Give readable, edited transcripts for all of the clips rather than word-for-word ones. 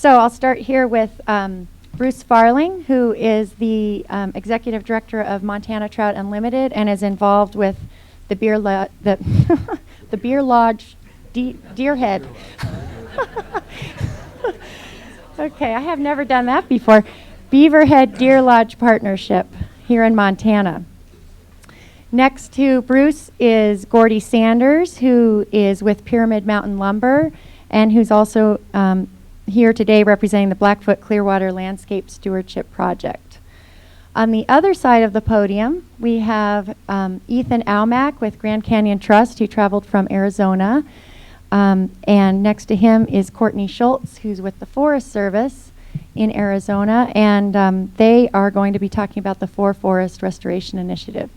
So I'll start here with Bruce Farling, who is the Executive Director of Montana Trout Unlimited and is involved with the Beer Lodge Deerhead. Okay, I have never done that before. Beaverhead Deer Lodge Partnership here in Montana. Next to Bruce is Gordy Sanders, who is with Pyramid Mountain Lumber and who's also here today representing the Blackfoot Clearwater Landscape Stewardship Project. On the other side of the podium, we have Ethan Almack with Grand Canyon Trust, who traveled from Arizona. And next to him is Courtney Schultz, who's with the Forest Service in Arizona. And they are going to be talking about the Forest Restoration Initiative.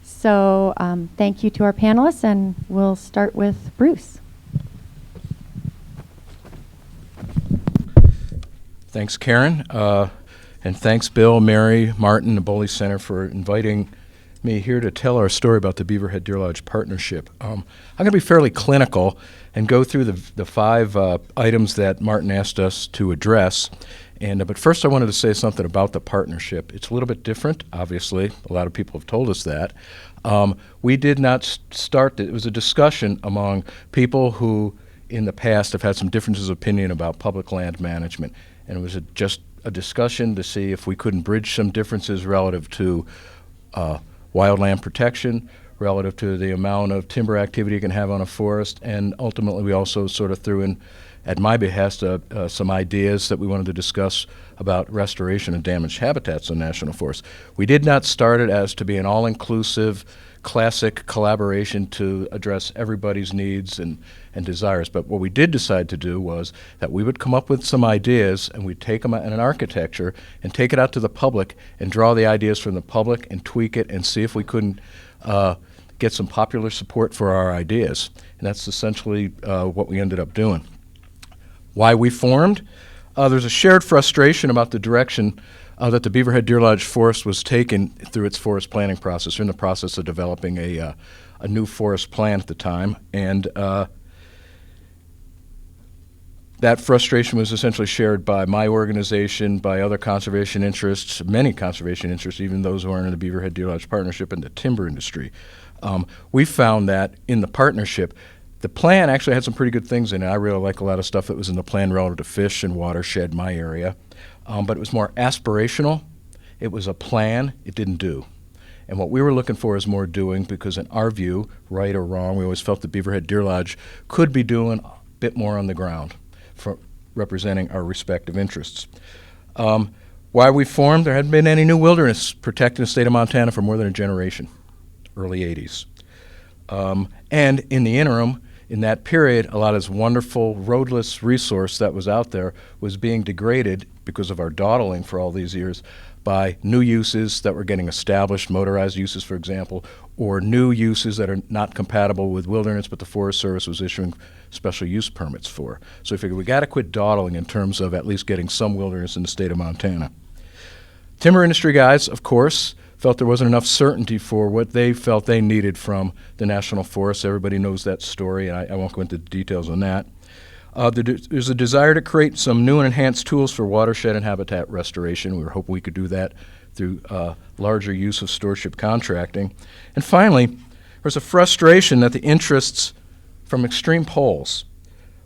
So thank you to our panelists, and we'll start with Bruce. Thanks, Karen. And thanks, Bill, Mary, Martin, the Boley Center for inviting me here to tell our story about the Beaverhead Deer Lodge Partnership. I'm going to be fairly clinical and go through the five items that Martin asked us to address. But first I wanted to say something about the partnership. It's a little bit different, obviously. A lot of people have told us that. We did not start it. It was a discussion among people who in the past have had some differences of opinion about public land management. And it was just a discussion to see if we couldn't bridge some differences relative to wildland protection, relative to the amount of timber activity you can have on a forest, and ultimately we also sort of threw in, at my behest, some ideas that we wanted to discuss about restoration of damaged habitats on national forests. We did not start it as to be an all-inclusive, classic collaboration to address everybody's needs and desires. But what we did decide to do was that we would come up with some ideas and we'd take them in an architecture and take it out to the public and draw the ideas from the public and tweak it and see if we couldn't get some popular support for our ideas. And that's essentially what we ended up doing. Why we formed? There's a shared frustration about the direction that the Beaverhead Deer Lodge Forest was taken through its forest planning process. We're in the process of developing a new forest plan at the time, and that frustration was essentially shared by my organization, by other conservation interests, many conservation interests, even those who aren't in the Beaverhead Deer Lodge Partnership and the timber industry. We found that in the partnership, the plan actually had some pretty good things in it. I really like a lot of stuff that was in the plan relative to fish and watershed in my area. But it was more aspirational. It was a plan. It didn't do. And what we were looking for is more doing, because in our view, right or wrong, we always felt that Beaverhead Deer Lodge could be doing a bit more on the ground for representing our respective interests. Why we formed, there hadn't been any new wilderness protected in the state of Montana for more than a generation, early 80s. And in the interim, in that period, a lot of this wonderful roadless resource that was out there was being degraded because of our dawdling for all these years by new uses that were getting established, motorized uses, for example, or new uses that are not compatible with wilderness, but the Forest Service was issuing special use permits for. So we figured we got to quit dawdling in terms of at least getting some wilderness in the state of Montana. Timber industry guys, of course, felt there wasn't enough certainty for what they felt they needed from the national forests. Everybody knows that story, and I won't go into the details on that. There's a desire to create some new and enhanced tools for watershed and habitat restoration. We were hoping we could do that through larger use of stewardship contracting. And finally, there's a frustration that the interests from extreme poles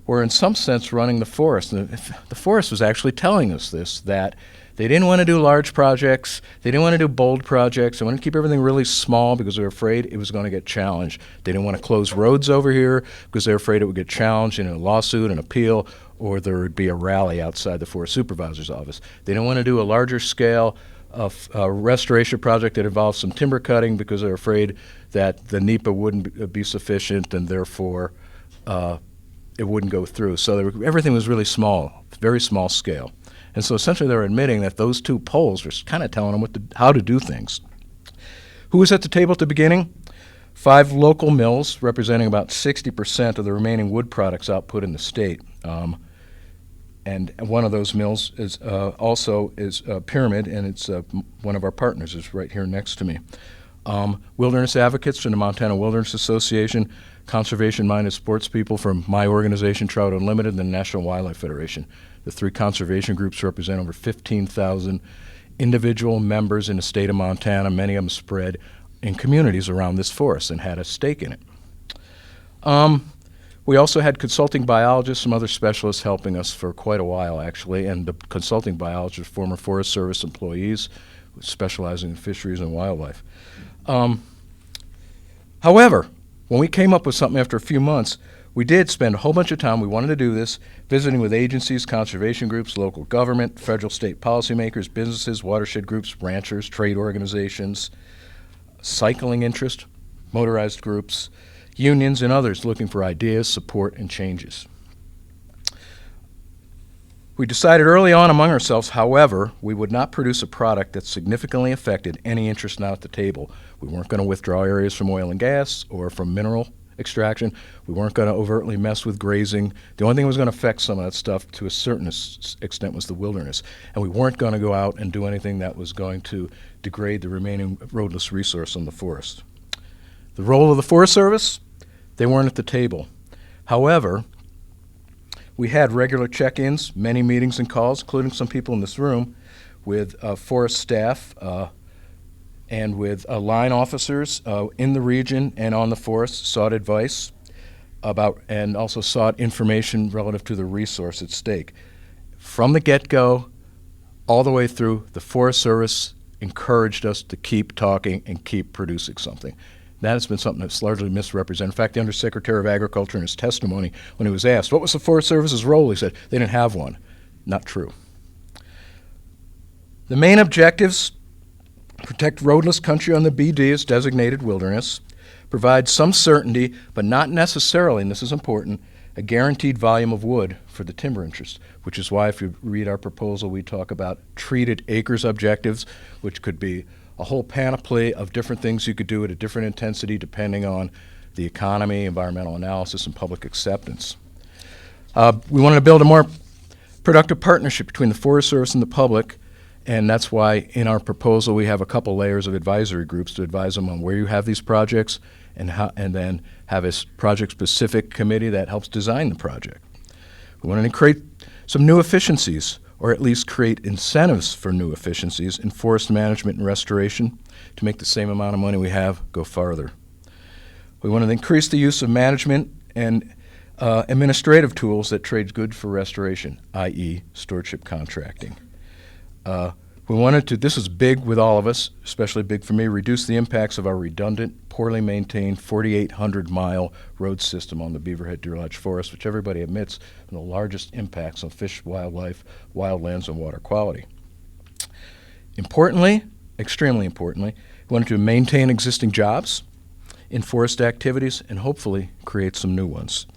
were in some sense running the forest. And the forest was actually telling us this, that they didn't want to do large projects. They didn't want to do bold projects. They wanted to keep everything really small because they were afraid it was going to get challenged. They didn't want to close roads over here because they were afraid it would get challenged in a lawsuit, an appeal, or there would be a rally outside the forest supervisor's office. They didn't want to do a larger scale of restoration project that involved some timber cutting because they were afraid that the NEPA wouldn't be sufficient and therefore it wouldn't go through. So everything was really small, very small scale. And so essentially they're admitting that those two poles were kind of telling them how to do things. Who was at the table at the beginning? 5 local mills representing about 60% of the remaining wood products output in the state. And one of those mills is also Pyramid, and it's one of our partners is right here next to me. Wilderness advocates from the Montana Wilderness Association, conservation-minded sports people from my organization, Trout Unlimited, and the National Wildlife Federation. The three conservation groups represent over 15,000 individual members in the state of Montana, many of them spread in communities around this forest and had a stake in it. We also had consulting biologists, some other specialists helping us for quite a while, actually, and the consulting biologists, former Forest Service employees specializing in fisheries and wildlife. However, when we came up with something after a few months, we did spend a whole bunch of time, we wanted to do this, visiting with agencies, conservation groups, local government, federal, state policymakers, businesses, watershed groups, ranchers, trade organizations, cycling interest, motorized groups, unions, and others looking for ideas, support, and changes. We decided early on among ourselves, however, we would not produce a product that significantly affected any interest now at the table. We weren't going to withdraw areas from oil and gas or from mineral extraction. We weren't going to overtly mess with grazing. The only thing that was going to affect some of that stuff to a certain extent was the wilderness. And we weren't going to go out and do anything that was going to degrade the remaining roadless resource on the forest. The role of the Forest Service, they weren't at the table. However, we had regular check-ins, many meetings and calls, including some people in this room, with forest staff and with line officers in the region and on the forest, sought advice about and also sought information relative to the resource at stake. From the get-go, all the way through, the Forest Service encouraged us to keep talking and keep producing something. That has been something that's largely misrepresented. In fact, the Undersecretary of Agriculture in his testimony, when he was asked, what was the Forest Service's role, he said, they didn't have one. Not true. The main objectives: protect roadless country on the BD as designated wilderness, provide some certainty, but not necessarily, and this is important, a guaranteed volume of wood for the timber interest, which is why if you read our proposal, we talk about treated acres objectives, which could be a whole panoply of different things you could do at a different intensity depending on the economy, environmental analysis, and public acceptance. We wanted to build a more productive partnership between the Forest Service and the public, and that's why in our proposal we have a couple layers of advisory groups to advise them on where you have these projects and then have a project-specific committee that helps design the project. We wanted to create some new efficiencies, or at least create incentives for new efficiencies in forest management and restoration to make the same amount of money we have go farther. We wanted to increase the use of management and administrative tools that trade good for restoration, i.e. stewardship contracting. We wanted to, this is big with all of us, especially big for me, reduce the impacts of our redundant, poorly maintained 4,800-mile road system on the Beaverhead Deer Lodge Forest, which everybody admits are the largest impacts on fish, wildlife, wildlands, and water quality. Importantly, extremely importantly, we wanted to maintain existing jobs in forest activities and hopefully create some new ones.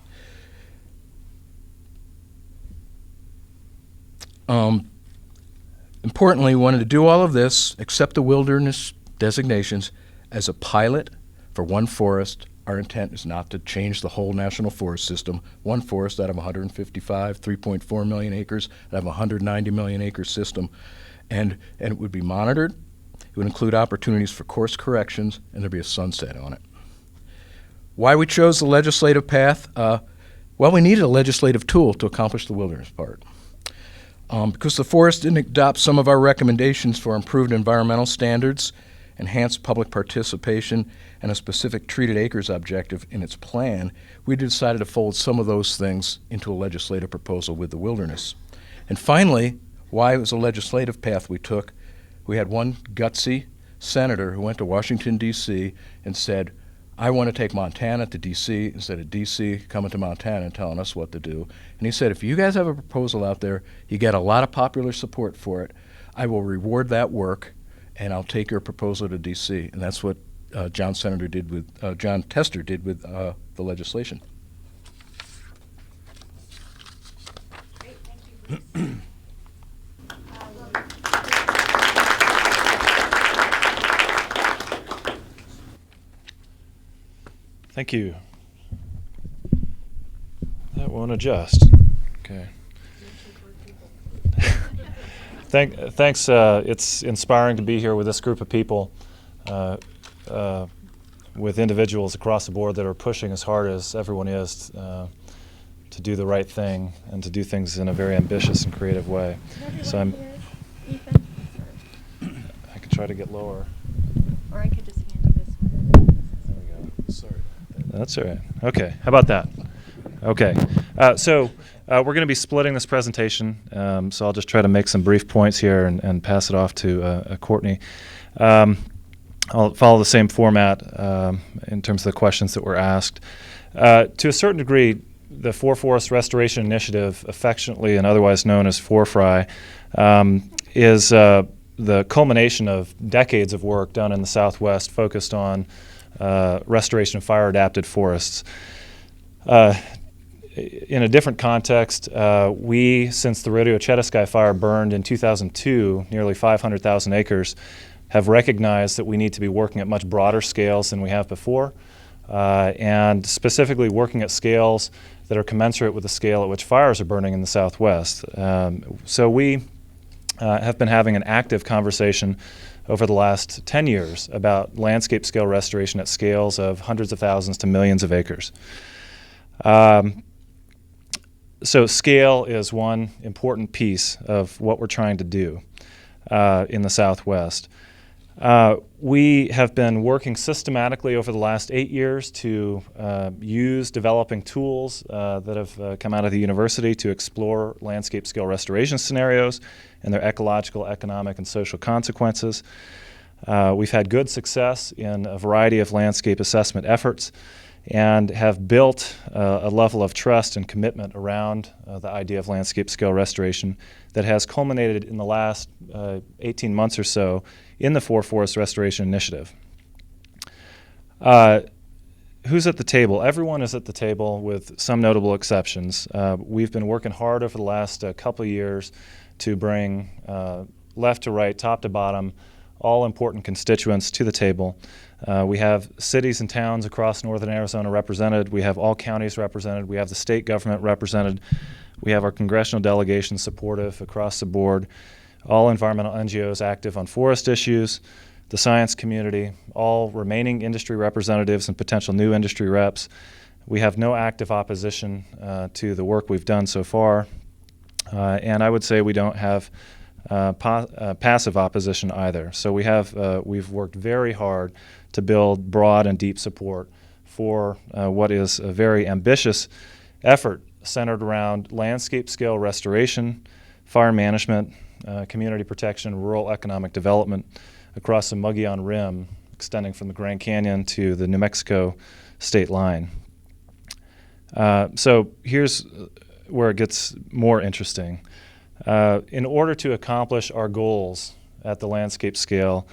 Importantly, we wanted to do all of this, accept the wilderness designations, as a pilot for one forest. Our intent is not to change the whole national forest system. One forest out of 155, 3.4 million acres, out of a 190 million acre system. And it would be monitored. It would include opportunities for course corrections, and there'd be a sunset on it. Why we chose the legislative path? Well, we needed a legislative tool to accomplish the wilderness part. Because the forest didn't adopt some of our recommendations for improved environmental standards, enhanced public participation, and a specific treated acres objective in its plan, we decided to fold some of those things into a legislative proposal with the wilderness. And finally, why it was a legislative path we took, we had one gutsy senator who went to Washington, D.C. and said, I want to take Montana to D.C. instead of D.C. coming to Montana and telling us what to do. And he said, if you guys have a proposal out there, you get a lot of popular support for it, I will reward that work, and I'll take your proposal to D.C. And that's what John Tester did with the legislation. Great, thank you. Thank you. That won't adjust. Okay. Thanks. It's inspiring to be here with this group of people. with individuals across the board that are pushing as hard as everyone is to do the right thing and to do things in a very ambitious and creative way. So I could try to get lower. Or I could just hand you this one. There we go. Sorry. That's all right. Okay. How about that? Okay. So we're going to be splitting this presentation, so I'll just try to make some brief points here and pass it off to Courtney. I'll follow the same format in terms of the questions that were asked. To a certain degree, the Forest Restoration Initiative, affectionately and otherwise known as FORFRI, is the culmination of decades of work done in the Southwest focused on restoration of fire-adapted forests. In a different context, we, since the Rodeo Chetasky fire burned in 2002, nearly 500,000 acres, have recognized that we need to be working at much broader scales than we have before, and specifically working at scales that are commensurate with the scale at which fires are burning in the Southwest. So we have been having an active conversation over the last 10 years about landscape scale restoration at scales of hundreds of thousands to millions of acres. So scale is one important piece of what we're trying to do in the Southwest. We have been working systematically over the last 8 years to use developing tools that have come out of the university to explore landscape scale restoration scenarios and their ecological, economic, and social consequences. We've had good success in a variety of landscape assessment efforts and have built a level of trust and commitment around the idea of landscape scale restoration that has culminated in the last 18 months or so in the Forest Restoration Initiative. Who's at the table? Everyone is at the table with some notable exceptions. We've been working hard over the last couple of years to bring left to right, top to bottom, all important constituents to the table. We have cities and towns across northern Arizona represented. We have all counties represented. We have the state government represented. We have our congressional delegation supportive across the board, all environmental NGOs active on forest issues, the science community, all remaining industry representatives and potential new industry reps. We have no active opposition to the work we've done so far. And I would say we don't have passive opposition either. So we've worked very hard to build broad and deep support for what is a very ambitious effort centered around landscape scale restoration, fire management, community protection, rural economic development across the Mogollon Rim, extending from the Grand Canyon to the New Mexico state line. So here's where it gets more interesting. In order to accomplish our goals at the landscape scale,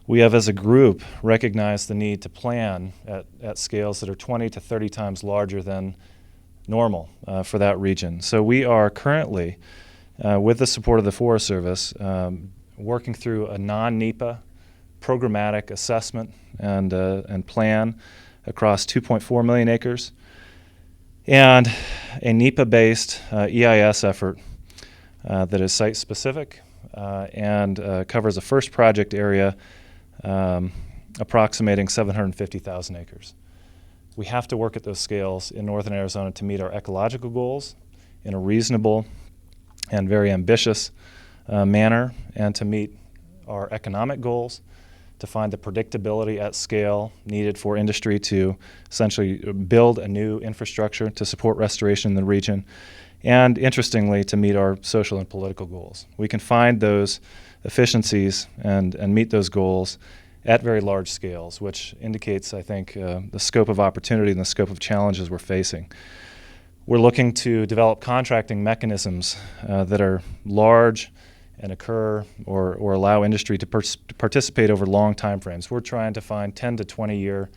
we have as a group recognized the need to plan at scales that are 20 to 30 times larger than normal for that region. So we are currently, with the support of the Forest Service, working through a non-NEPA programmatic assessment and plan across 2.4 million acres, and a NEPA-based EIS effort that is site-specific and covers a first project area approximating 750,000 acres. We have to work at those scales in northern Arizona to meet our ecological goals in a reasonable and very ambitious manner, and to meet our economic goals, to find the predictability at scale needed for industry to essentially build a new infrastructure to support restoration in the region, and interestingly, to meet our social and political goals. We can find those efficiencies and meet those goals at very large scales, which indicates, I think, the scope of opportunity and the scope of challenges we're facing. We're looking to develop contracting mechanisms that are large and occur or allow industry to participate over long time frames. We're trying to find 10 to 20 year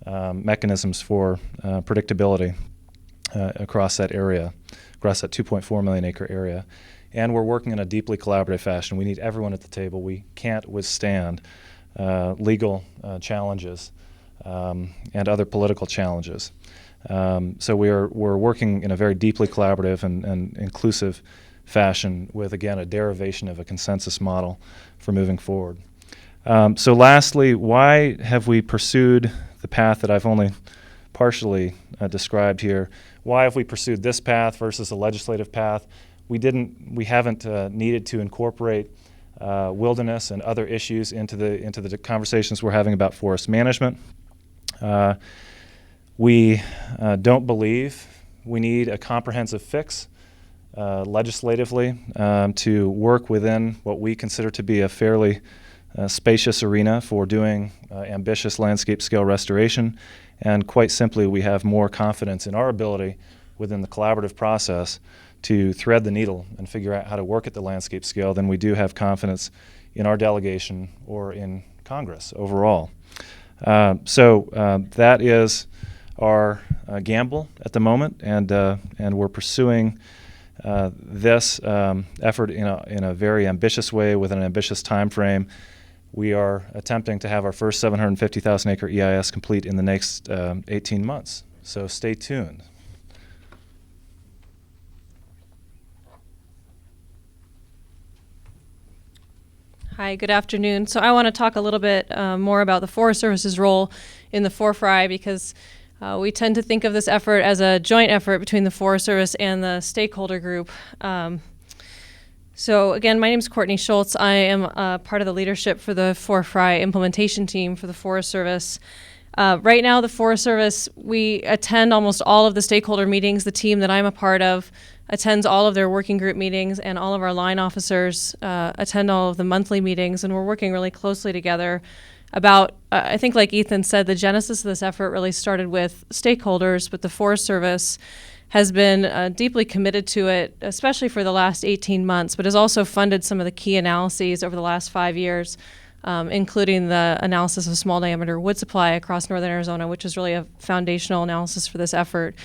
mechanisms for predictability across that area, across that 2.4 million acre area. And we're working in a deeply collaborative fashion. We need everyone at the table. We can't withstand legal challenges and other political challenges. So we're working in a very deeply collaborative and inclusive fashion with, again, a derivation of a consensus model for moving forward. So lastly, why have we pursued the path that I've only partially described here? Why have we pursued this path versus a legislative path? We haven't needed to incorporate wilderness and other issues into the conversations we're having about forest management. We don't believe we need a comprehensive fix legislatively to work within what we consider to be a fairly spacious arena for doing ambitious landscape scale restoration. And quite simply, we have more confidence in our ability within the collaborative process to thread the needle and figure out how to work at the landscape scale than we do have confidence in our delegation or in Congress overall. So that is our gamble at the moment, and we're pursuing this effort in a very ambitious way with an ambitious time frame. We are attempting to have our first 750,000 acre EIS complete in the next 18 months. So stay tuned. Hi, good afternoon. So I want to talk a little bit more about the Forest Service's role in the 4FRI, because we tend to think of this effort as a joint effort between the Forest Service and the stakeholder group. So again, my name is Courtney Schultz. I am part of the leadership for the 4FRI implementation team for the Forest Service. Right now, the Forest Service, we attend almost all of the stakeholder meetings. The team that I'm a part of attends all of their working group meetings, and all of our line officers attend all of the monthly meetings, and we're working really closely together about, I think like Ethan said, the genesis of this effort really started with stakeholders, but the Forest Service has been deeply committed to it, especially for the last 18 months, but has also funded some of the key analyses over the last 5 years, including the analysis of small diameter wood supply across northern Arizona, which is really a foundational analysis for this effort.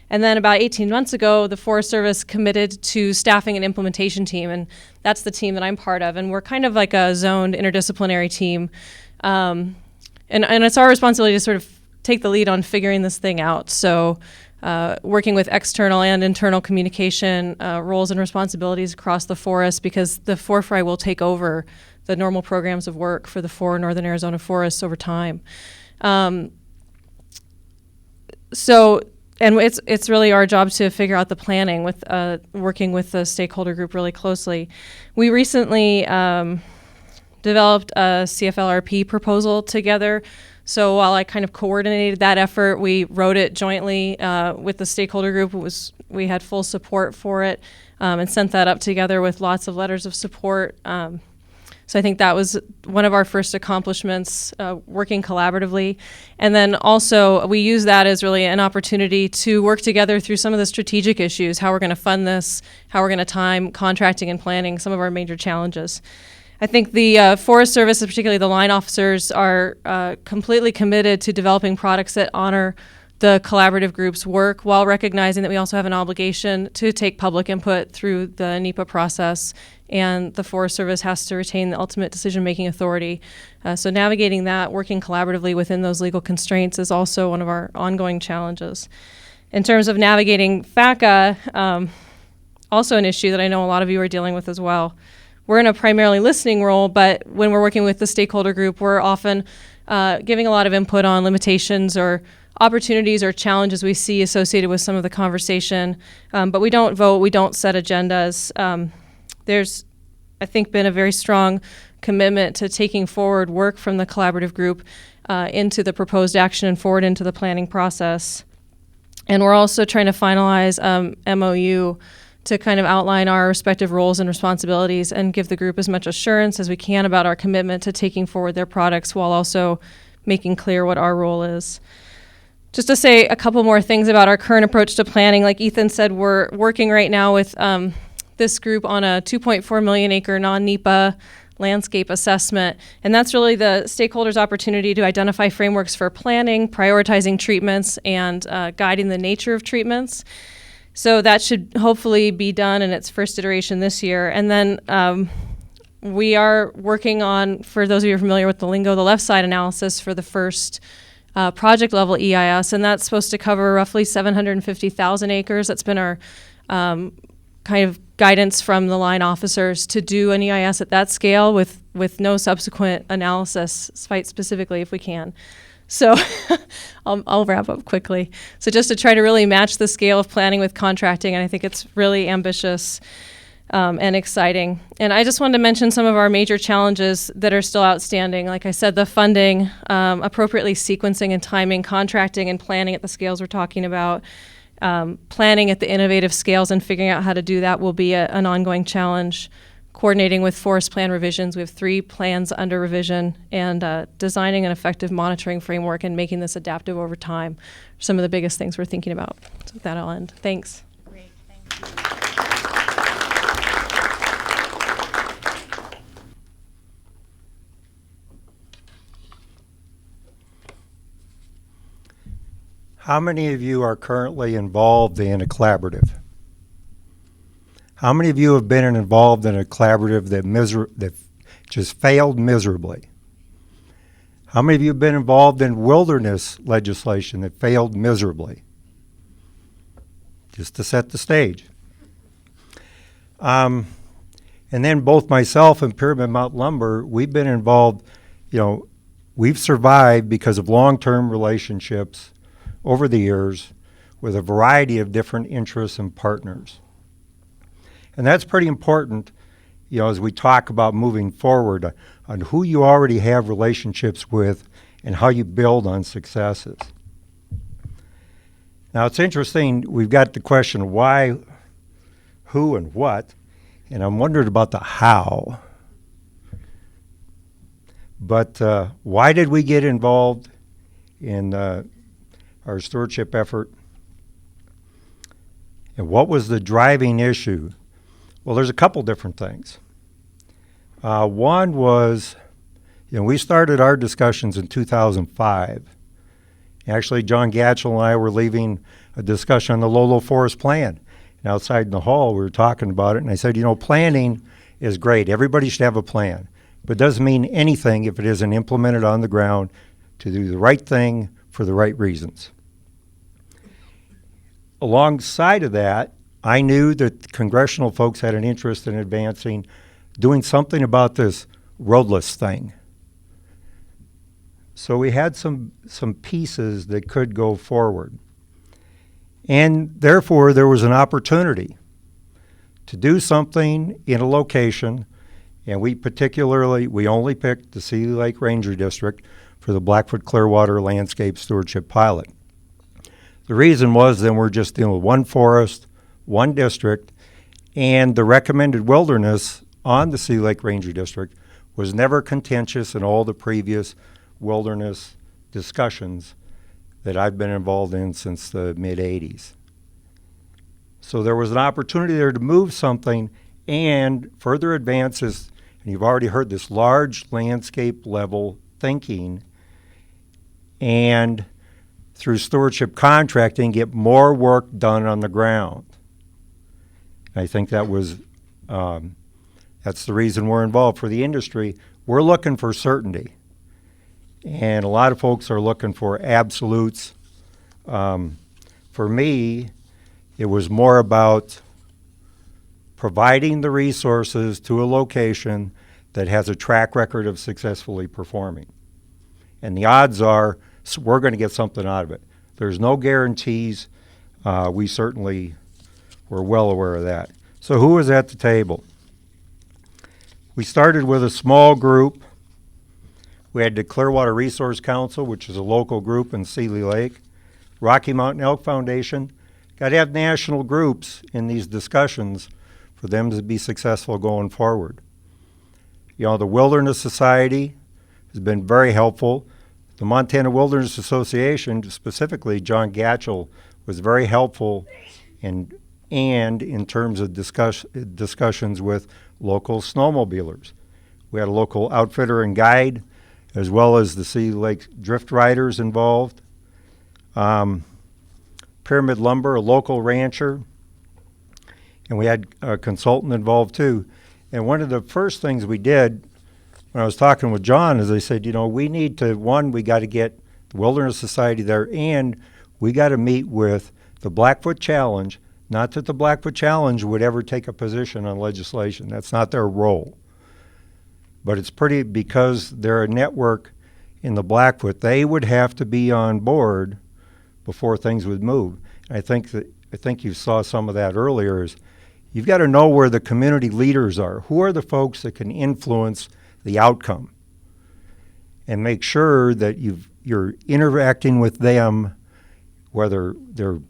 And then about 18 months ago, the Forest Service committed to staffing an implementation team, and that's the team that I'm part of. And we're kind of like a zoned interdisciplinary team. And it's our responsibility to sort of take the lead on figuring this thing out. So working with external and internal communication roles and responsibilities across the forest, because the 4FRI will take over the normal programs of work for the 4 northern Arizona forests over time. And it's really our job to figure out the planning with working with the stakeholder group really closely. We recently developed a CFLRP proposal together. So while I kind of coordinated that effort, we wrote it jointly with the stakeholder group. We had full support for it and sent that up together with lots of letters of support. So I think that was one of our first accomplishments, working collaboratively. And then also we use that as really an opportunity to work together through some of the strategic issues, how we're going to fund this, how we're going to time contracting and planning, some of our major challenges. I think the Forest Service, particularly the line officers, are completely committed to developing products that honor the collaborative group's work, while recognizing that we also have an obligation to take public input through the NEPA process, and the Forest Service has to retain the ultimate decision-making authority. So navigating that, working collaboratively within those legal constraints, is also one of our ongoing challenges. In terms of navigating FACA, also an issue that I know a lot of you are dealing with as well. We're in a primarily listening role, but when we're working with the stakeholder group, we're often giving a lot of input on limitations or opportunities or challenges we see associated with some of the conversation. But we don't vote, we don't set agendas. There's, I think, been a very strong commitment to taking forward work from the collaborative group into the proposed action and forward into the planning process. And we're also trying to finalize MOU to kind of outline our respective roles and responsibilities and give the group as much assurance as we can about our commitment to taking forward their products, while also making clear what our role is. Just to say a couple more things about our current approach to planning, like Ethan said, we're working right now with this group on a 2.4 million acre non-NEPA landscape assessment. And that's really the stakeholders' opportunity to identify frameworks for planning, prioritizing treatments, and guiding the nature of treatments. So that should hopefully be done in its first iteration this year. And then we are working on, for those of you who are familiar with the lingo, the left side analysis for the first project level EIS, and that's supposed to cover roughly 750,000 acres. That's been our kind kind of guidance from the line officers to do an EIS at that scale with no subsequent analysis, site specifically if we can. So I'll wrap up quickly. So just to try to really match the scale of planning with contracting, and I think it's really ambitious and exciting. And I just wanted to mention some of our major challenges that are still outstanding. Like I said, the funding, appropriately sequencing and timing, contracting and planning at the scales we're talking about. Planning at the innovative scales and figuring out how to do that will be an ongoing challenge. Coordinating with forest plan revisions. We have 3 plans under revision, and designing an effective monitoring framework and making this adaptive over time are some of the biggest things we're thinking about. So with that, I'll end. Thanks. Great, thank you. How many of you are currently involved in a collaborative? How many of you have been involved in a collaborative that just failed miserably? How many of you have been involved in wilderness legislation that failed miserably? Just to set the stage. And then both myself and Pyramid Mountain Lumber, we've been involved, we've survived because of long-term relationships over the years with a variety of different interests and partners. And that's pretty important, as we talk about moving forward on who you already have relationships with and how you build on successes. Now, it's interesting, we've got the question why, who, and what, and I'm wondering about the how. But why did we get involved in our stewardship effort? And what was the driving issue? Well, there's a couple different things. One was, we started our discussions in 2005. Actually, John Gatchell and I were leaving a discussion on the Lolo Forest Plan. And outside in the hall, we were talking about it, and I said, planning is great. Everybody should have a plan. But it doesn't mean anything if it isn't implemented on the ground to do the right thing for the right reasons. Alongside of that, I knew that congressional folks had an interest in advancing, doing something about this roadless thing. So we had some pieces that could go forward. And therefore, there was an opportunity to do something in a location, and we only picked the Seeley Lake Ranger District for the Blackfoot Clearwater Landscape Stewardship Pilot. The reason was then we're just dealing with one forest, one district, and the recommended wilderness on the Sea Lake Ranger District was never contentious in all the previous wilderness discussions that I've been involved in since the mid-'80s. So there was an opportunity there to move something and further advances, and you've already heard this large landscape level thinking, and through stewardship contracting, get more work done on the ground. I think that was, that's the reason we're involved. For the industry, we're looking for certainty. And a lot of folks are looking for absolutes. For me, it was more about providing the resources to a location that has a track record of successfully performing. And the odds are we're going to get something out of it. There's no guarantees. We certainly were well aware of that. So who was at the table? We started with a small group. We had the Clearwater Resource Council, which is a local group in Seeley Lake. Rocky Mountain Elk Foundation. Got to have national groups in these discussions for them to be successful going forward. The Wilderness Society has been very helpful. The Montana Wilderness Association, specifically John Gatchell, was very helpful and in terms of discussions with local snowmobilers. We had a local outfitter and guide, as well as the Sea Lake Drift Riders involved. Pyramid Lumber, a local rancher, and we had a consultant involved too. And one of the first things we did when I was talking with John is I said, we need to, we got to get the Wilderness Society there, and we got to meet with the Blackfoot Challenge, Not that the Blackfoot Challenge would ever take a position on legislation. That's not their role. But it's pretty, because they're a network in the Blackfoot, they would have to be on board before things would move. And I think you saw some of that earlier, is you've got to know where the community leaders are. Who are the folks that can influence the outcome? And make sure that you're interacting with them, whether they're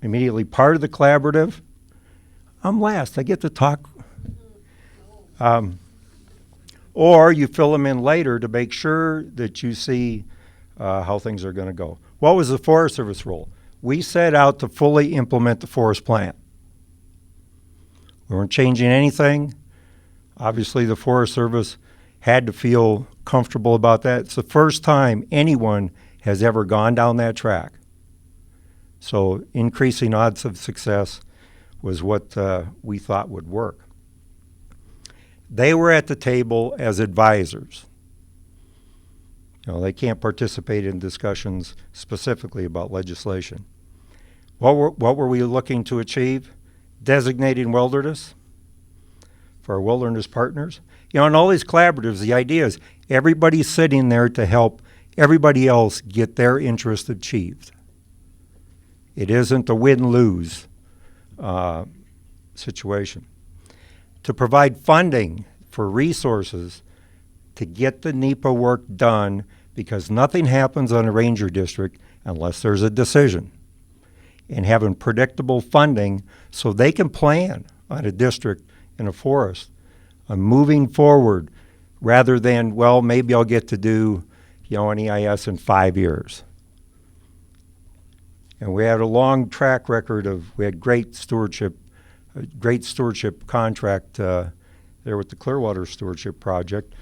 immediately part of the collaborative. I'm last, I get to talk. Or you fill them in later to make sure that you see how things are going to go. What was the Forest Service role? We set out to fully implement the forest plan. We weren't changing anything. Obviously, the Forest Service had to feel comfortable about that. It's the first time anyone has ever gone down that track. So increasing odds of success was what we thought would work. They were at the table as advisors. You know, they can't participate in discussions specifically about legislation. What were we looking to achieve? Designating wilderness for our wilderness partners. You know, in all these collaboratives, the idea is everybody's sitting there to help everybody else get their interest achieved. It isn't a win-lose situation. To provide funding for resources to get the NEPA work done, because nothing happens on a ranger district unless there's a decision. And having predictable funding so they can plan on a district in a forest on moving forward, rather than, well, maybe I'll get to do, you know, an EIS in 5 years. And we had a long track record we had great stewardship contract there with the Clearwater Stewardship Project,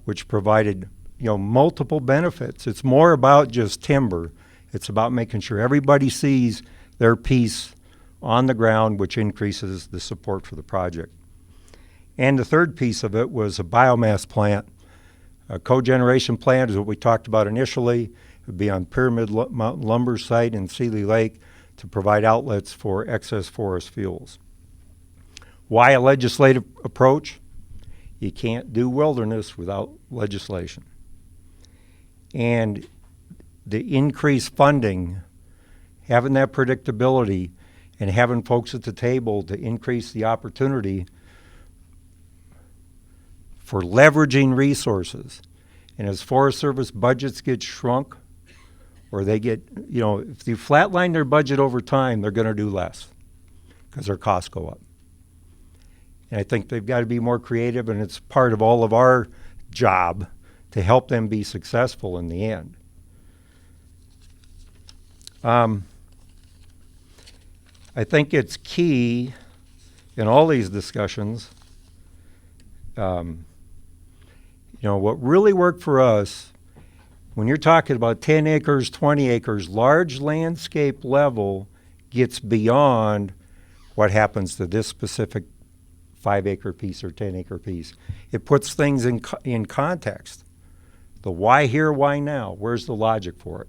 which provided, you know, multiple benefits. It's more about just timber. It's about making sure everybody sees their piece on the ground, which increases the support for the project. And the third piece of it was a biomass plant. A cogeneration plant is what we talked about initially. It would be on Pyramid Mountain Lumber site in Seeley Lake to provide outlets for excess forest fuels. Why a legislative approach? You can't do wilderness without legislation. And the increased funding, having that predictability, and having folks at the table to increase the opportunity for leveraging resources. And as Forest Service budgets get shrunk, or they get, you know, if you flatline their budget over time, they're going to do less because their costs go up. And I think they've got to be more creative, and it's part of all of our job to help them be successful in the end. I think it's key in all these discussions. You know, what really worked for us, when you're talking about 10 acres, 20 acres, large landscape level gets beyond what happens to this specific 5-acre piece or 10-acre piece. It puts things in context. The why here, why now? Where's the logic for it?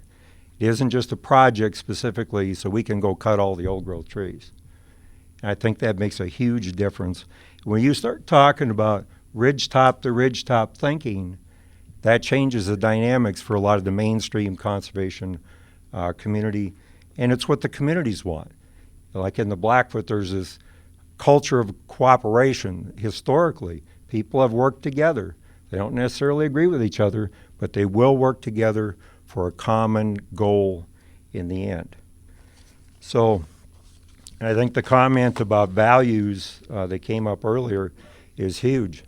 It isn't just a project specifically so we can go cut all the old growth trees. And I think that makes a huge difference. When you start talking about ridgetop to ridgetop thinking, that changes the dynamics for a lot of the mainstream conservation community, and it's what the communities want. Like in the Blackfoot, there's this culture of cooperation. Historically, people have worked together. They don't necessarily agree with each other, but they will work together for a common goal in the end. So I think the comment about values that came up earlier is huge.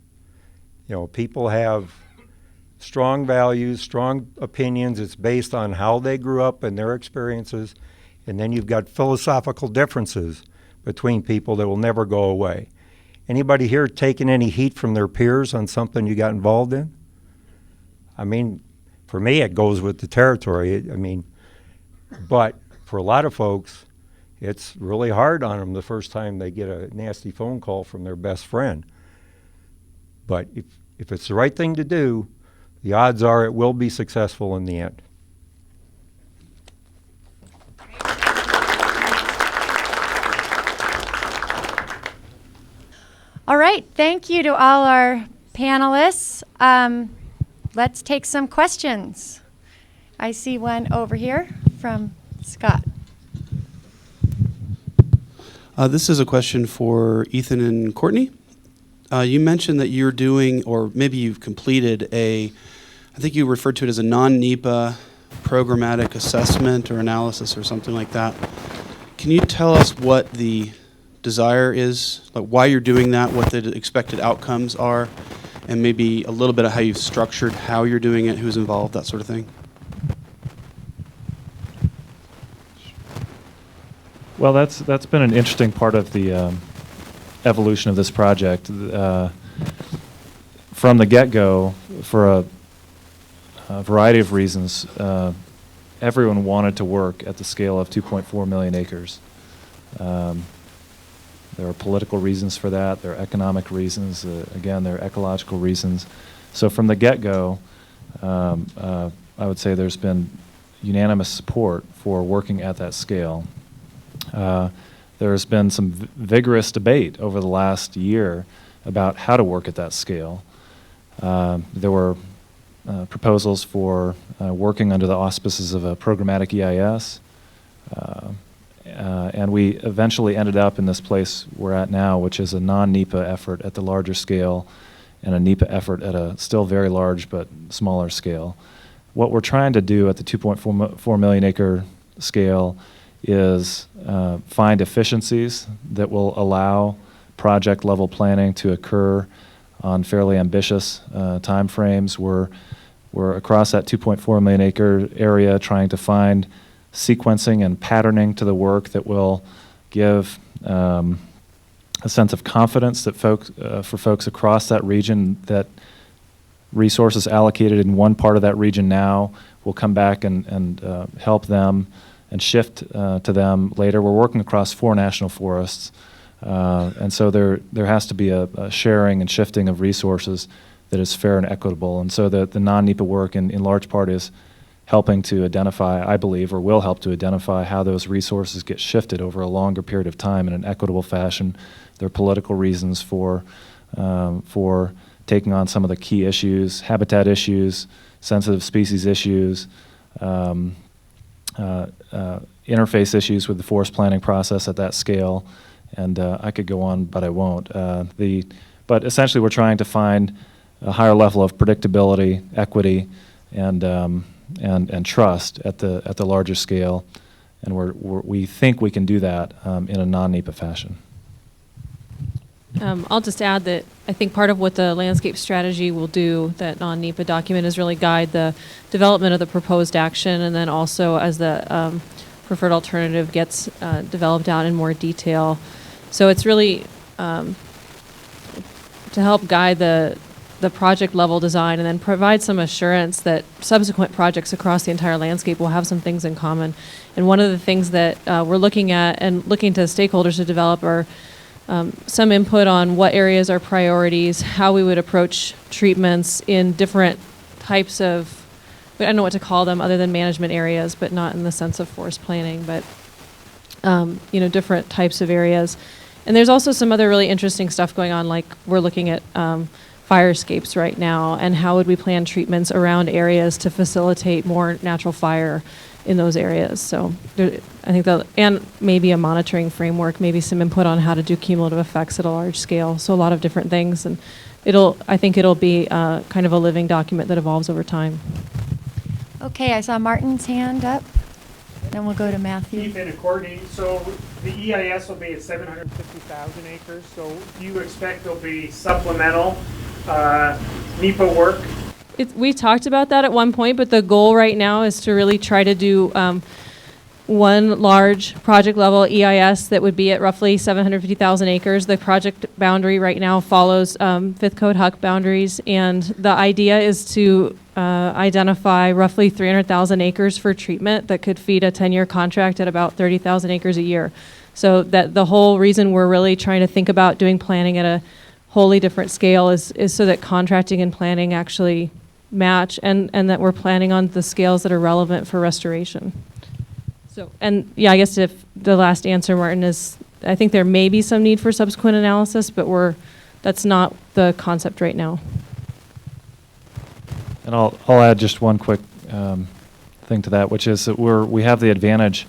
You know, people have strong values, strong opinions. It's based on how they grew up and their experiences. And then you've got philosophical differences between people that will never go away. Anybody here taking any heat from their peers on something you got involved in? I mean, for me, it goes with the territory. But for a lot of folks, it's really hard on them the first time they get a nasty phone call from their best friend. But if it's the right thing to do, the odds are it will be successful in the end. All right, thank you to all our panelists. Let's take some questions. I see one over here from Scott. This is a question for Ethan and Courtney. You mentioned that you're doing, or maybe you've completed I think you referred to it as a non-NEPA programmatic assessment or analysis or something like that. Can you tell us what the desire is, like why you're doing that, what the expected outcomes are, and maybe a little bit of how you've structured how you're doing it, who's involved, that sort of thing? Well, that's been an interesting part of the evolution of this project. From the get-go, for a variety of reasons, everyone wanted to work at the scale of 2.4 million acres. There are political reasons for that. There are economic reasons. Again, there are ecological reasons. So from the get-go, I would say there's been unanimous support for working at that scale. There's been some vigorous debate over the last year about how to work at that scale. There were proposals for working under the auspices of a programmatic EIS, and we eventually ended up in this place we're at now, which is a non-NEPA effort at the larger scale and a NEPA effort at a still very large but smaller scale. What we're trying to do at the 2.4 million acre scale is find efficiencies that will allow project level planning to occur on fairly ambitious time frames. We're across that 2.4 million acre area trying to find sequencing and patterning to the work that will give a sense of confidence that for folks across that region that resources allocated in one part of that region now will come back and help them and shift to them later. We're working across 4 national forests, and so there has to be a sharing and shifting of resources that is fair and equitable. And so the non-NEPA work in large part is helping to identify, I believe, or will help to identify how those resources get shifted over a longer period of time in an equitable fashion. There are political reasons for taking on some of the key issues, habitat issues, sensitive species issues, interface issues with the forest planning process at that scale, and I could go on, but I won't. But essentially, we're trying to find a higher level of predictability, equity, and trust at the larger scale, and we think we can do that in a non-NEPA fashion. I'll just add that I think part of what the landscape strategy will do, that non-NEPA document, is really guide the development of the proposed action, and then also as the preferred alternative gets developed out in more detail. So it's really to help guide the project level design and then provide some assurance that subsequent projects across the entire landscape will have some things in common. And one of the things that we're looking at and looking to stakeholders to develop are some input on what areas are priorities, how we would approach treatments in different types of, I don't know what to call them other than management areas, but not in the sense of forest planning, but different types of areas. And there's also some other really interesting stuff going on, like we're looking at firescapes right now, and how would we plan treatments around areas to facilitate more natural fire in those areas. So I think and maybe a monitoring framework, maybe some input on how to do cumulative effects at a large scale. So a lot of different things, and I think it'll be kind of a living document that evolves over time. Okay, I saw Martin's hand up. Then we'll go to Matthew. Ethan and Courtney, so the EIS will be at 750,000 acres. So do you expect there'll be supplemental NEPA work? We talked about that at one point, but the goal right now is to really try to do one large project level EIS that would be at roughly 750,000 acres. The project boundary right now follows Fifth Code HUC boundaries, and the idea is to identify roughly 300,000 acres for treatment that could feed a 10-year contract at about 30,000 acres a year. So that the whole reason we're really trying to think about doing planning at a wholly different scale is so that contracting and planning actually match, and that we're planning on the scales that are relevant for restoration. So, and yeah, I guess if the last answer, Martin, is I think there may be some need for subsequent analysis, but we're That's not the concept right now. And I'll add just one quick thing to that, which is that we have the advantage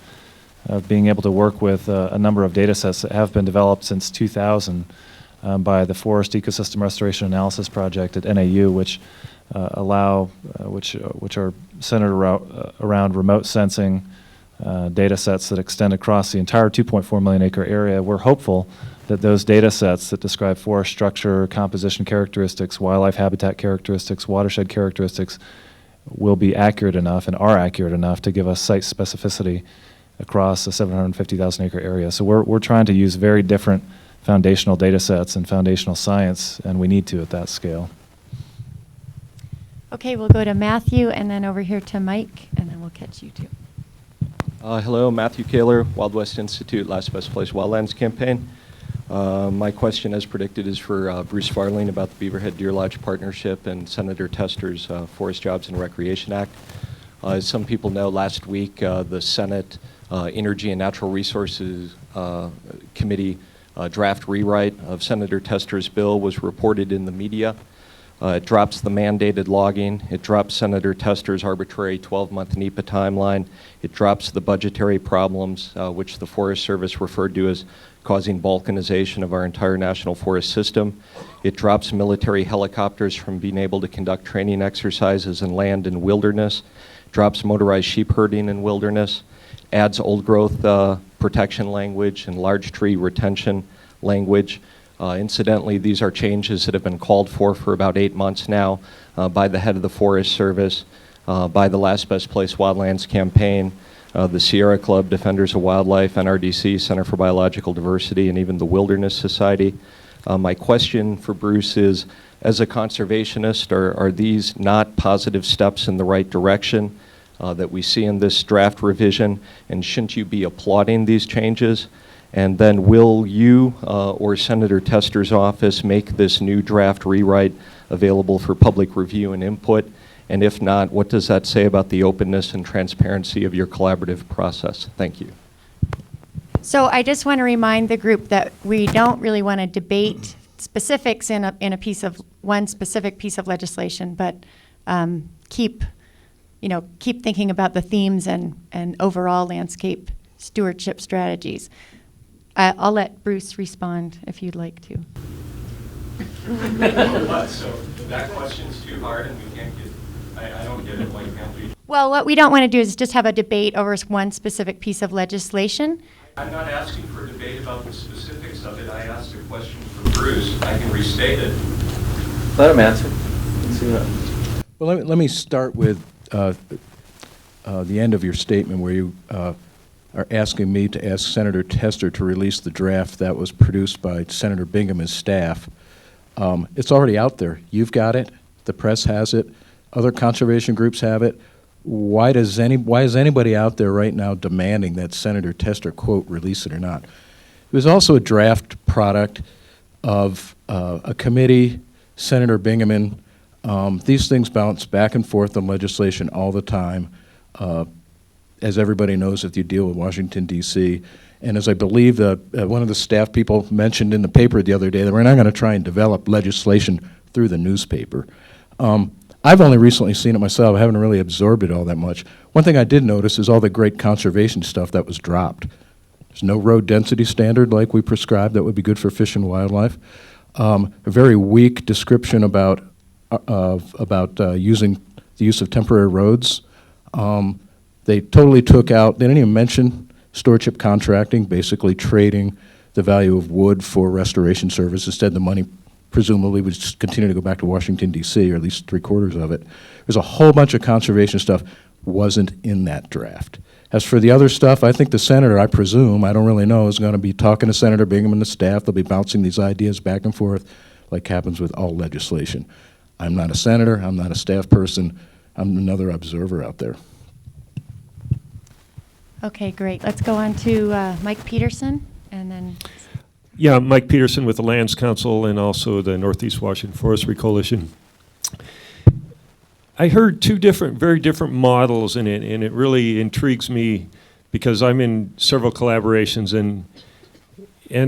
of being able to work with a number of data sets that have been developed since 2000 by the Forest Ecosystem Restoration Analysis Project at NAU, which which are centered around remote sensing data sets that extend across the entire 2.4 million acre area. We're hopeful that those data sets that describe forest structure, composition characteristics, wildlife habitat characteristics, watershed characteristics will be accurate enough and are accurate enough to give us site specificity across a 750,000 acre area. So we're trying to use very different foundational data sets and foundational science, and we need to at that scale. Okay, we'll go to Matthew and then over here to Mike, and then we'll catch you too. Hello, Matthew Kaler, Wild West Institute Last Best Place Wildlands Campaign. My question, as predicted, is for Bruce Farling about the Beaverhead Deer Lodge Partnership and Senator Tester's Forest Jobs and Recreation Act. As some people know, last week the Senate Energy and Natural Resources Committee draft rewrite of Senator Tester's bill was reported in the media. It drops the mandated logging. It drops Senator Tester's arbitrary 12-month NEPA timeline. It drops the budgetary problems, which the Forest Service referred to as causing balkanization of our entire national forest system. It drops military helicopters from being able to conduct training exercises in land and wilderness. Drops motorized sheep herding in wilderness. Adds old growth protection language and large tree retention language. Incidentally, these are changes that have been called for about 8 months now by the head of the Forest Service, by the Last Best Place Wildlands Campaign, the Sierra Club, Defenders of Wildlife, NRDC, Center for Biological Diversity, and even the Wilderness Society. My question for Bruce is, as a conservationist, are these not positive steps in the right direction that we see in this draft revision, and shouldn't you be applauding these changes? And then will you or Senator Tester's office make this new draft rewrite available for public review and input? And if not, what does that say about the openness and transparency of your collaborative process? Thank you. So I just want to remind the group that we don't really want to debate specifics in a piece of one specific piece of legislation, but keep thinking about the themes and overall landscape stewardship strategies. I'll let Bruce respond if you'd like to. So that question's too hard and we can't get, I don't get it, like, can't we? Well, what we don't want to do is just have a debate over one specific piece of legislation. I'm not asking for a debate about the specifics of it. I asked a question for Bruce. I can restate it. Let him answer. Let's see what. Well, let me start with the end of your statement where you are asking me to ask Senator Tester to release the draft that was produced by Senator Bingham's staff. It's already out there. You've got it. The press has it. Other conservation groups have it. Why is anybody out there right now demanding that Senator Tester, quote, release it or not? It was also a draft product of a committee, Senator Bingaman. These things bounce back and forth on legislation all the time. As everybody knows, if you deal with Washington, D.C., and as I believe one of the staff people mentioned in the paper the other day, that we're not going to try and develop legislation through the newspaper. I've only recently seen it myself. I haven't really absorbed it all that much. One thing I did notice is all the great conservation stuff that was dropped. There's no road density standard like we prescribed that would be good for fish and wildlife. A very weak description about using the use of temporary roads. They totally took out, they didn't even mention stewardship contracting, basically trading the value of wood for restoration service. Instead, the money presumably would just continue to go back to Washington, D.C., or at least 3/4 of it. There's a whole bunch of conservation stuff wasn't in that draft. As for the other stuff, I think the senator, I presume, I don't really know, is going to be talking to Senator Bingham and the staff. They'll be bouncing these ideas back and forth like happens with all legislation. I'm not a senator. I'm not a staff person. I'm another observer out there. Okay, great. Let's go on to Mike Peterson, and then. Yeah, Mike Peterson with the Lands Council and also the Northeast Washington Forestry Coalition. I heard two very different models in it, and it really intrigues me because I'm in several collaborations, and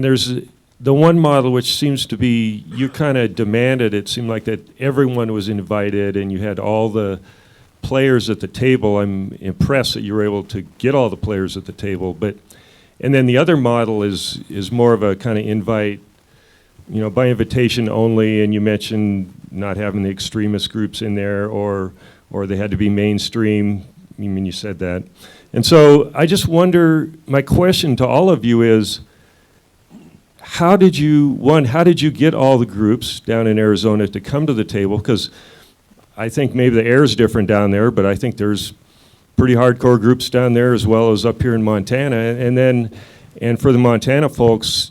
there's the one model which seems to be, you kind of demanded, it seemed like that everyone was invited and you had all the players at the table. I'm impressed that you were able to get all the players at the table. And then the other model is more of a kind of invite, by invitation only, and you mentioned not having the extremist groups in there, or they had to be mainstream. You said that. And so I just wonder, my question to all of you is, how did you get all the groups down in Arizona to come to the table? Because I think maybe the air is different down there, but I think there's pretty hardcore groups down there as well as up here in Montana. And for the Montana folks,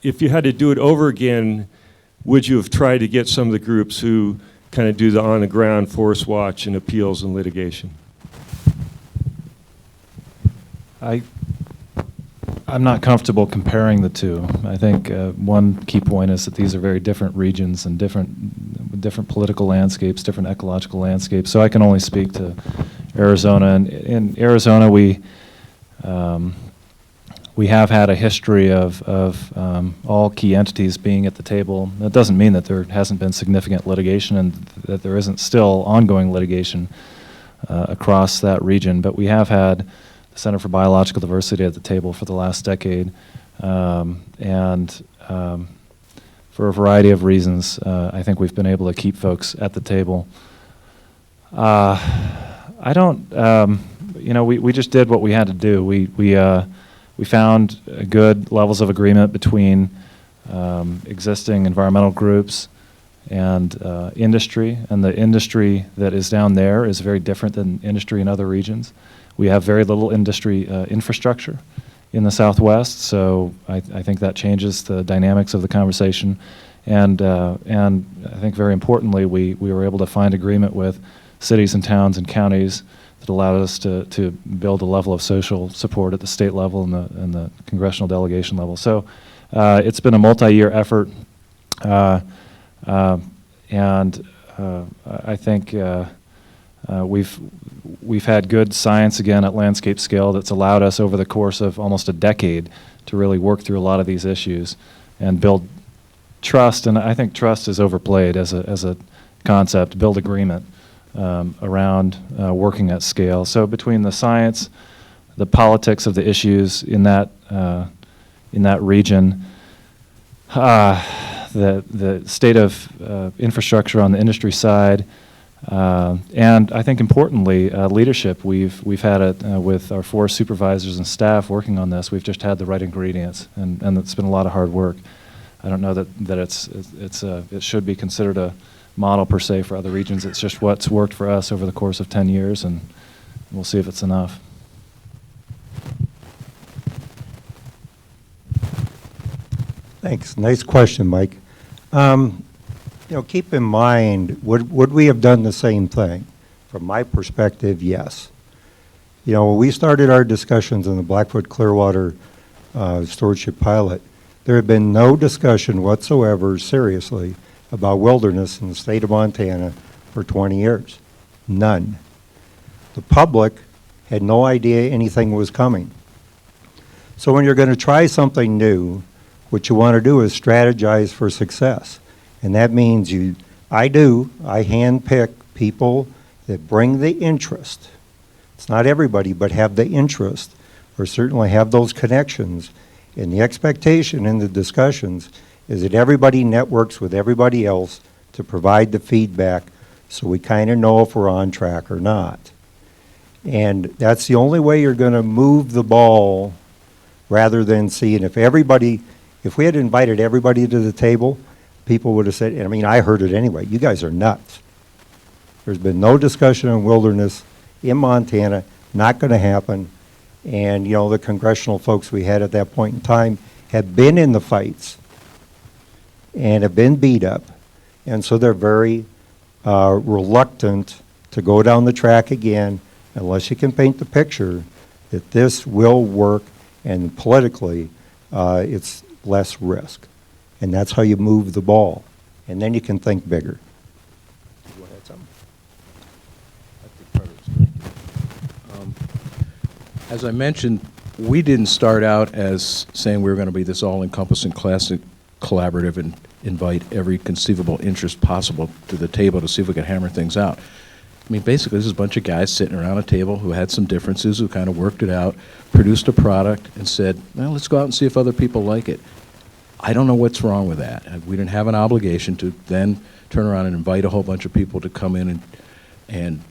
if you had to do it over again, would you have tried to get some of the groups who kind of do the on-the-ground forest watch and appeals and litigation? I'm not comfortable comparing the two. I think one key point is that these are very different regions and different political landscapes, different ecological landscapes. So I can only speak to Arizona. And in Arizona, we have had a history of all key entities being at the table. That doesn't mean that there hasn't been significant litigation and that there isn't still ongoing litigation across that region. But we have had the Center for Biological Diversity at the table for the last decade, and for a variety of reasons, I think we've been able to keep folks at the table. I don't, we just did what we had to do. We found good levels of agreement between existing environmental groups and industry, and the industry that is down there is very different than industry in other regions. We have very little industry infrastructure in the Southwest, so I think that changes the dynamics of the conversation. And I think very importantly, we were able to find agreement with cities and towns and counties that allowed us to build a level of social support at the state level and the congressional delegation level. So it's been a multi-year effort, and I think we've had good science again at landscape scale that's allowed us over the course of almost a decade to really work through a lot of these issues and build trust. And I think trust is overplayed as a concept. Build agreement around working at scale. So between the science, the politics of the issues in that region, the state of infrastructure on the industry side, and I think importantly, leadership. We've had it with our forest supervisors and staff working on this. We've just had the right ingredients, and it's been a lot of hard work. I don't know that it should be considered a model per se for other regions. It's just what's worked for us over the course of 10 years, and we'll see if it's enough. Thanks. Nice question, Mike. Keep in mind, would we have done the same thing? From my perspective, yes. When we started our discussions on the Blackfoot Clearwater stewardship pilot, there had been no discussion whatsoever, seriously, about wilderness in the state of Montana for 20 years. None. The public had no idea anything was coming. So when you're going to try something new, what you want to do is strategize for success. And that means I handpick people that bring the interest. It's not everybody, but have the interest, or certainly have those connections. And the expectation in the discussions is that everybody networks with everybody else to provide the feedback so we kind of know if we're on track or not. And that's the only way you're going to move the ball, rather than seeing if we had invited everybody to the table, people would have said, I heard it anyway, you guys are nuts. There's been no discussion on wilderness in Montana, not going to happen. And, the congressional folks we had at that point in time had been in the fights and have been beat up. And so they're very reluctant to go down the track again unless you can paint the picture that this will work, and politically it's less risk. And that's how you move the ball. And then you can think bigger. Do you want to add something? As I mentioned, we didn't start out as saying we were going to be this all-encompassing classic collaborative and invite every conceivable interest possible to the table to see if we could hammer things out. I mean, basically, this is a bunch of guys sitting around a table who had some differences, who kind of worked it out, produced a product, and said, well, let's go out and see if other people like it. I don't know what's wrong with that. We didn't have an obligation to then turn around and invite a whole bunch of people to come in and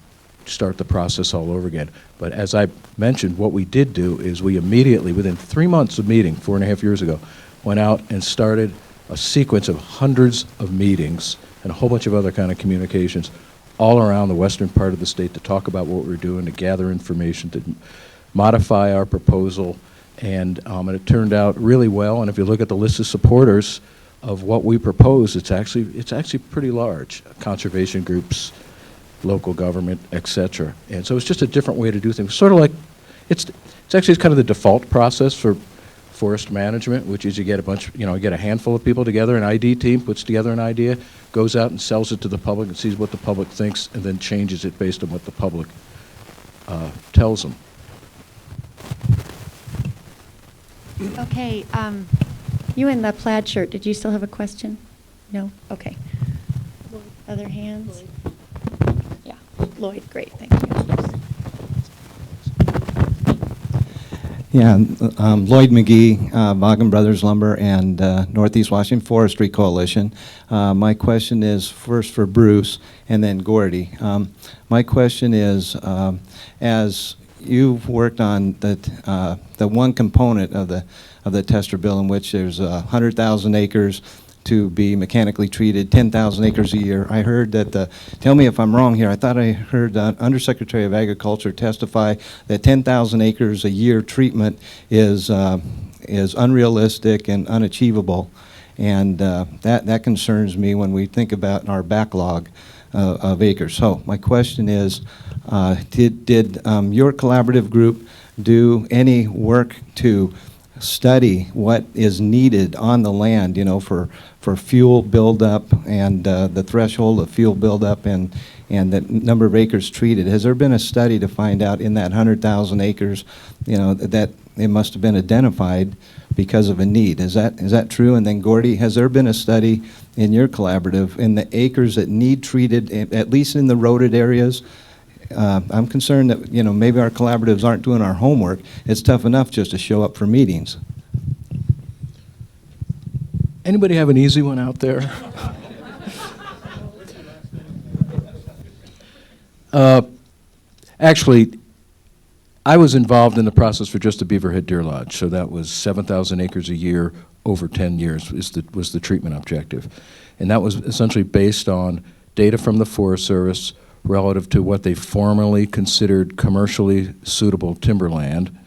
start the process all over again. But as I mentioned, what we did do is we immediately, within 3 months of meeting, 4.5 years ago, went out and started a sequence of hundreds of meetings and a whole bunch of other kind of communications all around the western part of the state to talk about what we're doing, to gather information, to modify our proposal, and it turned out really well. And if you look at the list of supporters of what we propose, it's actually pretty large. Conservation groups, local government, etc. And so it's just a different way to do things. Sort of like it's actually kind of the default process for forest management, which is you get a handful of people together, an ID team puts together an idea, goes out and sells it to the public and sees what the public thinks, and then changes it based on what the public tells them. Okay, you in the plaid shirt, did you still have a question? No? Okay. Other hands? Yeah, Lloyd, great, thank you. Yeah, Lloyd McGee, Vaughan Brothers Lumber, and Northeast Washington Forestry Coalition. My question is first for Bruce and then Gordy. My question is, as you've worked on the one component of the tester bill in which there's 100,000 acres to be mechanically treated, 10,000 acres a year. I heard that tell me if I'm wrong here, I thought I heard the Undersecretary of Agriculture testify that 10,000 acres a year treatment is unrealistic and unachievable. And that concerns me when we think about our backlog of acres. So my question is, did your collaborative group do any work to study what is needed on the land, for fuel buildup and the threshold of fuel buildup and the number of acres treated? Has there been a study to find out in that 100,000 acres, that it must have been identified because of a need? Is that true? And then Gordy, has there been a study in your collaborative in the acres that need treated, at least in the roaded areas? I'm concerned that maybe our collaboratives aren't doing our homework. It's tough enough just to show up for meetings. Anybody have an easy one out there? Actually, I was involved in the process for just the Beaverhead Deer Lodge, so that was 7,000 acres a year over 10 years was the treatment objective. And that was essentially based on data from the Forest Service relative to what they formerly considered commercially suitable timberland,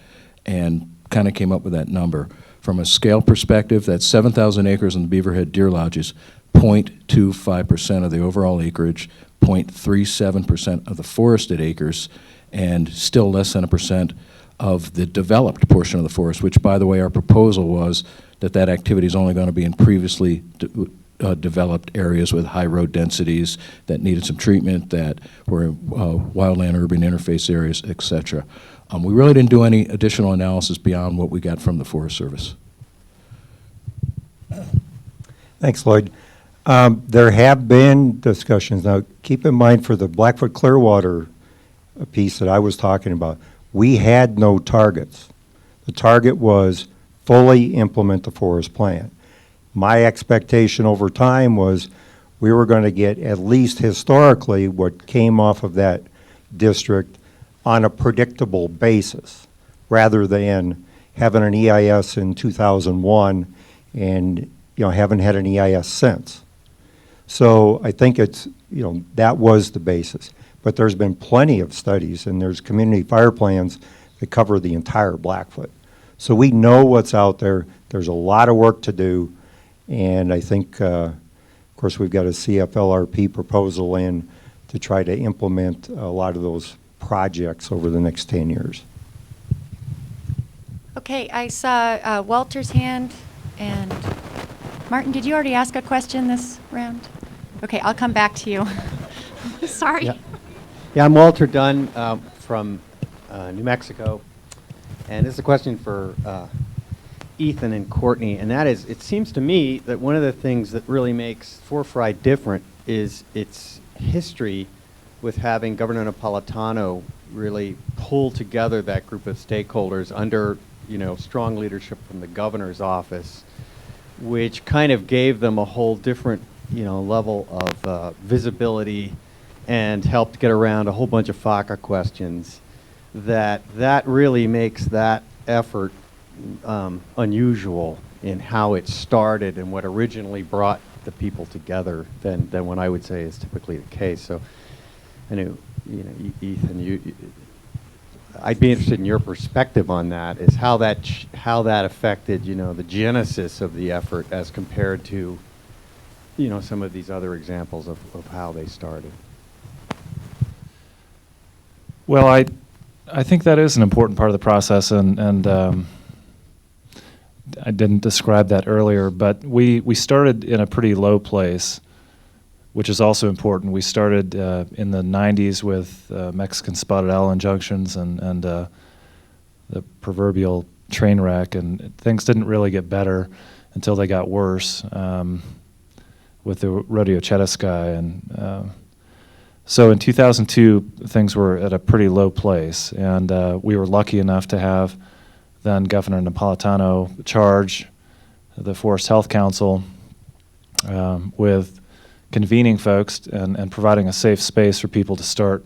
and kind of came up with that number. From a scale perspective, that's 7,000 acres in the Beaverhead Deer Lodge is 0.25% of the overall acreage, 0.37% of the forested acres, and still less than 1% of the developed portion of the forest, which, by the way, our proposal was that activity is only going to be in previously developed areas with high road densities that needed some treatment, that were wildland-urban interface areas, etc. We really didn't do any additional analysis beyond what we got from the Forest Service. Thanks, Lloyd. There have been discussions. Now, keep in mind for the Blackfoot Clearwater piece that I was talking about, we had no targets. The target was fully implement the forest plan. My expectation over time was we were going to get at least historically what came off of that district on a predictable basis, rather than having an EIS in 2001 and haven't had an EIS since. So I think it's that was the basis. But there's been plenty of studies, and there's community fire plans that cover the entire Blackfoot. So we know what's out there. There's a lot of work to do, and I think, of course, we've got a CFLRP proposal in to try to implement a lot of those projects over the next 10 years. Okay, I saw Walter's hand, and Martin, did you already ask a question this round? Okay, I'll come back to you. Sorry. Yeah, I'm Walter Dunn from New Mexico. And this is a question for Ethan and Courtney, and that is, it seems to me that one of the things that really makes Fry different is its history with having Governor Napolitano really pull together that group of stakeholders under, strong leadership from the governor's office, which kind of gave them a whole different, level of visibility and helped get around a whole bunch of FACA questions. That really makes that effort unusual in how it started and what originally brought the people together than what I would say is typically the case. So, I know, Ethan, I'd be interested in your perspective on that. Is how that affected, the genesis of the effort as compared to, some of these other examples of how they started. Well, I think that is an important part of the process, and I didn't describe that earlier, but we started in a pretty low place, which is also important. We started in the 90s with Mexican spotted owl injunctions and the proverbial train wreck, and things didn't really get better until they got worse with the rodeo Chetasky. And so in 2002, things were at a pretty low place, and we were lucky enough to have then Governor Napolitano charge the Forest Health Council with convening folks and providing a safe space for people to start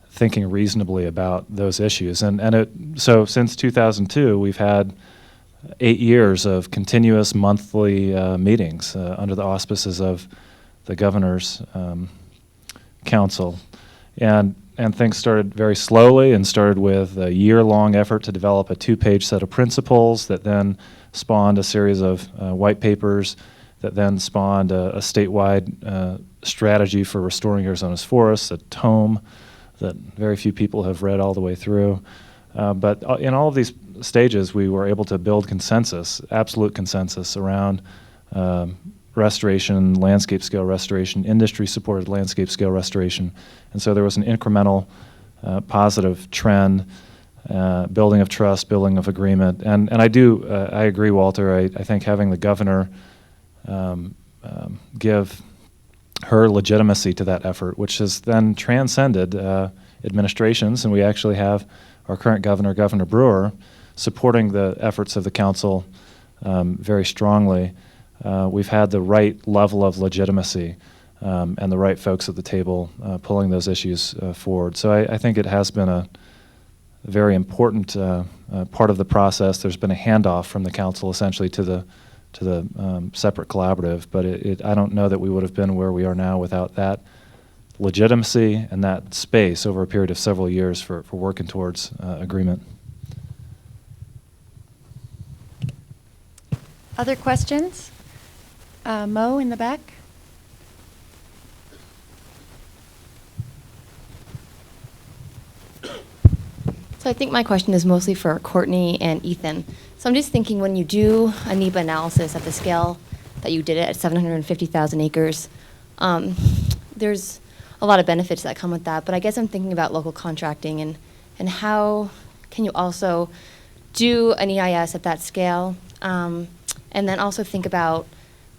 thinking reasonably about those issues. So since 2002, we've had 8 years of continuous monthly meetings under the auspices of the Governor's Council. And things started very slowly and started with a year-long effort to develop a 2-page set of principles that then spawned a series of white papers that then spawned a statewide strategy for restoring Arizona's forests, a tome that very few people have read all the way through. But in all of these stages, we were able to build consensus, absolute consensus around restoration, landscape scale restoration, industry-supported landscape scale restoration. And so there was an incremental positive trend, building of trust, building of agreement. And I agree, Walter. I think having the governor give her legitimacy to that effort, which has then transcended administrations, and we actually have our current governor, Governor Brewer, supporting the efforts of the council very strongly. We've had the right level of legitimacy and the right folks at the table pulling those issues forward. So I think it has been a very important part of the process. There's been a handoff from the council essentially to the separate collaborative, but I don't know that we would have been where we are now without that legitimacy and that space over a period of several years for working towards agreement. Other questions? Mo in the back. So I think my question is mostly for Courtney and Ethan. So I'm just thinking, when you do a NEPA analysis at the scale that you did it at 750,000 acres, there's a lot of benefits that come with that. But I guess I'm thinking about local contracting and how can you also do an EIS at that scale, and then also think about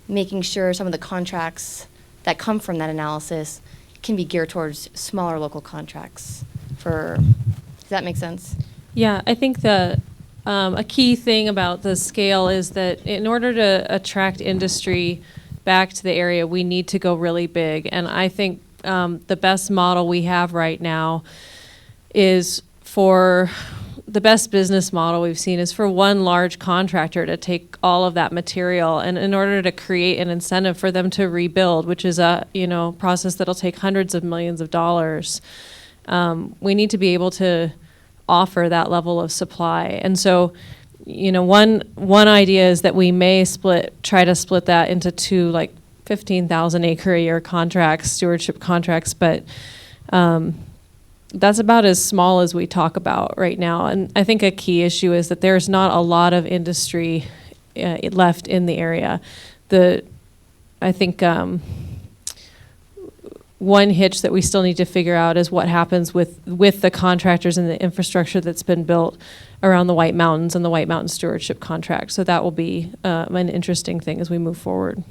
making sure some of the contracts that come from that analysis can be geared towards smaller local contracts. Does that make sense? Yeah, I think that a key thing about the scale is that in order to attract industry back to the area, we need to go really big. And I think the best model we have right now is the best business model we've seen is for one large contractor to take all of that material, and in order to create an incentive for them to rebuild, which is a process that'll take hundreds of millions of dollars, we need to be able to offer that level of supply. And so, one idea is that we may try to split that into two, like 15,000 acre a year contracts, stewardship contracts, but that's about as small as we talk about right now. And I think a key issue is that there's not a lot of industry left in the area. I think one hitch that we still need to figure out is what happens with the contractors and the infrastructure that's been built around the White Mountains and the White Mountain Stewardship Contract. So that will be an interesting thing as we move forward.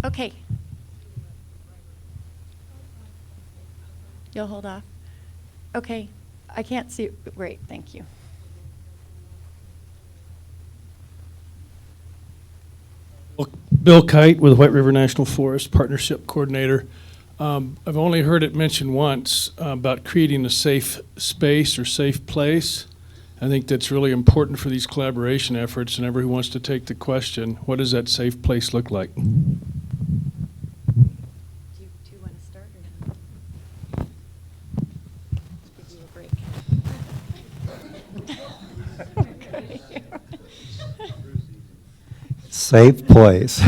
Okay. You'll hold off? Okay. I can't see. Great, thank you. Bill Kite with White River National Forest Partnership Coordinator. I've only heard it mentioned once about creating a safe space or safe place. I think that's really important for these collaboration efforts, and everyone wants to take the question, what does that safe place look like? Do you want to start or not? Give you a break. Okay. Safe place.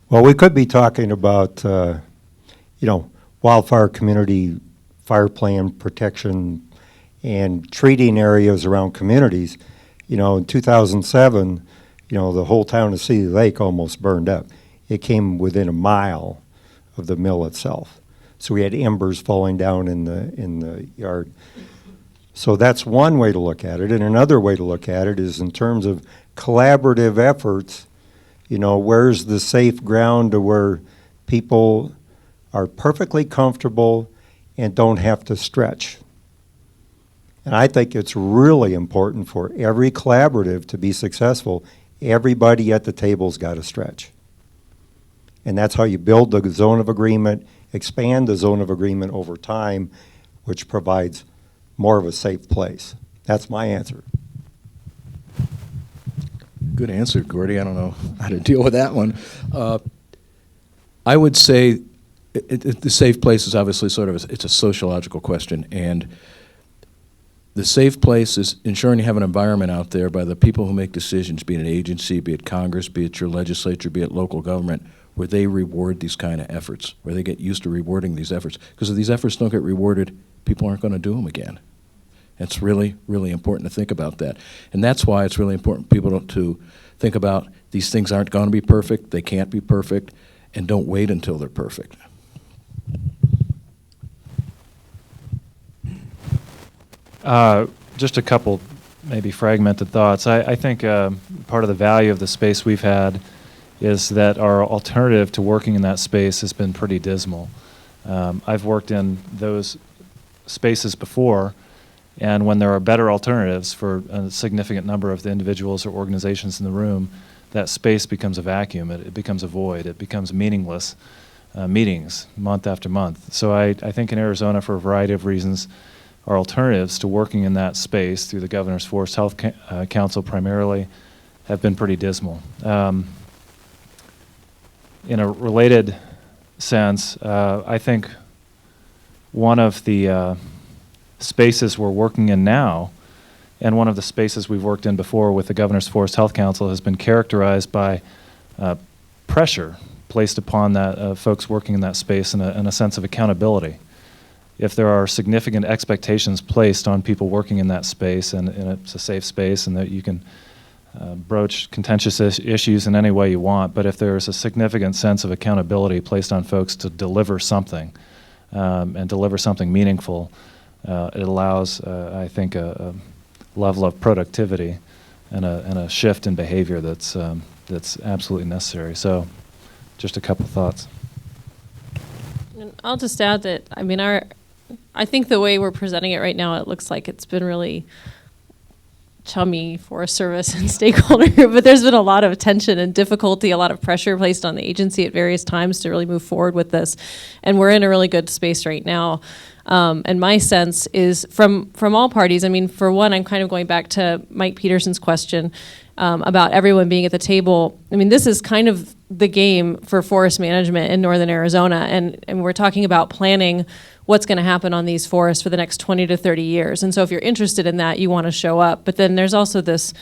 Well, we could be talking about, wildfire community fire plan protection and treating areas around communities. In 2007, the whole town of Cedar Lake almost burned up. It came within a mile of the mill itself. So we had embers falling down in the yard. So that's one way to look at it. And another way to look at it is in terms of collaborative efforts, where's the safe ground to where people are perfectly comfortable and don't have to stretch. And I think it's really important for every collaborative to be successful. Everybody at the table's got to stretch. And that's how you build the zone of agreement, expand the zone of agreement over time, which provides more of a safe place. That's my answer. Good answer, Gordy. I don't know how to deal with that one. I would say the safe place is obviously it's a sociological question, and the safe place is ensuring you have an environment out there by the people who make decisions, be it an agency, be it Congress, be it your legislature, be it local government, where they reward these kind of efforts, where they get used to rewarding these efforts. Because if these efforts don't get rewarded, people aren't going to do them again. It's really, really important to think about that. And that's why it's really important for people to think about these things aren't going to be perfect, they can't be perfect, and don't wait until they're perfect. Just a couple maybe fragmented thoughts. I think part of the value of the space we've had is that our alternative to working in that space has been pretty dismal. I've worked in those spaces before, and when there are better alternatives for a significant number of the individuals or organizations in the room, that space becomes a vacuum, it becomes a void, it becomes meaningless meetings month after month. So I think in Arizona, for a variety of reasons, our alternatives to working in that space through the Governor's Forest Health Council primarily have been pretty dismal. In a related sense, I think one of the spaces we're working in now, and one of the spaces we've worked in before with the Governor's Forest Health Council, has been characterized by pressure placed upon that folks working in that space and a sense of accountability. If there are significant expectations placed on people working in that space, and it's a safe space and that you can broach contentious issues in any way you want, but if there's a significant sense of accountability placed on folks to deliver something and deliver something meaningful, it allows, I think, a level of productivity and a shift in behavior that's absolutely necessary. So, just a couple thoughts. And I'll just add that, I think the way we're presenting it right now, it looks like it's been really chummy Forest Service and stakeholder group, but there's been a lot of tension and difficulty, a lot of pressure placed on the agency at various times to really move forward with this. And we're in a really good space right now. And my sense is from all parties, for one, I'm kind of going back to Mike Peterson's question about everyone being at the table. This is kind of the game for forest management in northern Arizona, and we're talking about planning what's going to happen on these forests for the next 20 to 30 years. And so if you're interested in that, you want to show up. But then there's also this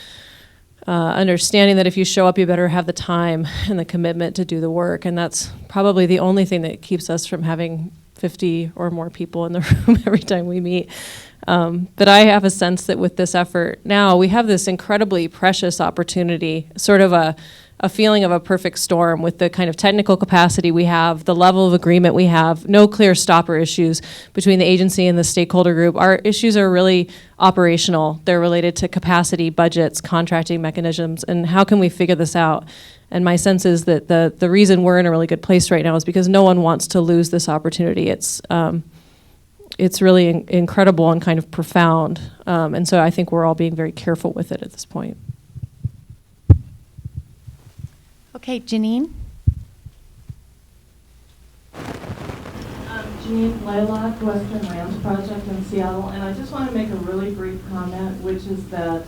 understanding that if you show up, you better have the time and the commitment to do the work. And that's probably the only thing that keeps us from having 50 or more people in the room every time we meet. But I have a sense that with this effort now, we have this incredibly precious opportunity, sort of a a feeling of a perfect storm with the kind of technical capacity we have, the level of agreement we have, no clear stopper issues between the agency and the stakeholder group. Our issues are really operational. They're related to capacity, budgets, contracting mechanisms, and how can we figure this out? And my sense is that the reason we're in a really good place right now is because no one wants to lose this opportunity. It's really incredible and kind of profound. And so I think we're all being very careful with it at this point. Okay, Janine. Janine Blaylock, Western Lands Project in Seattle, and I just want to make a really brief comment, which is that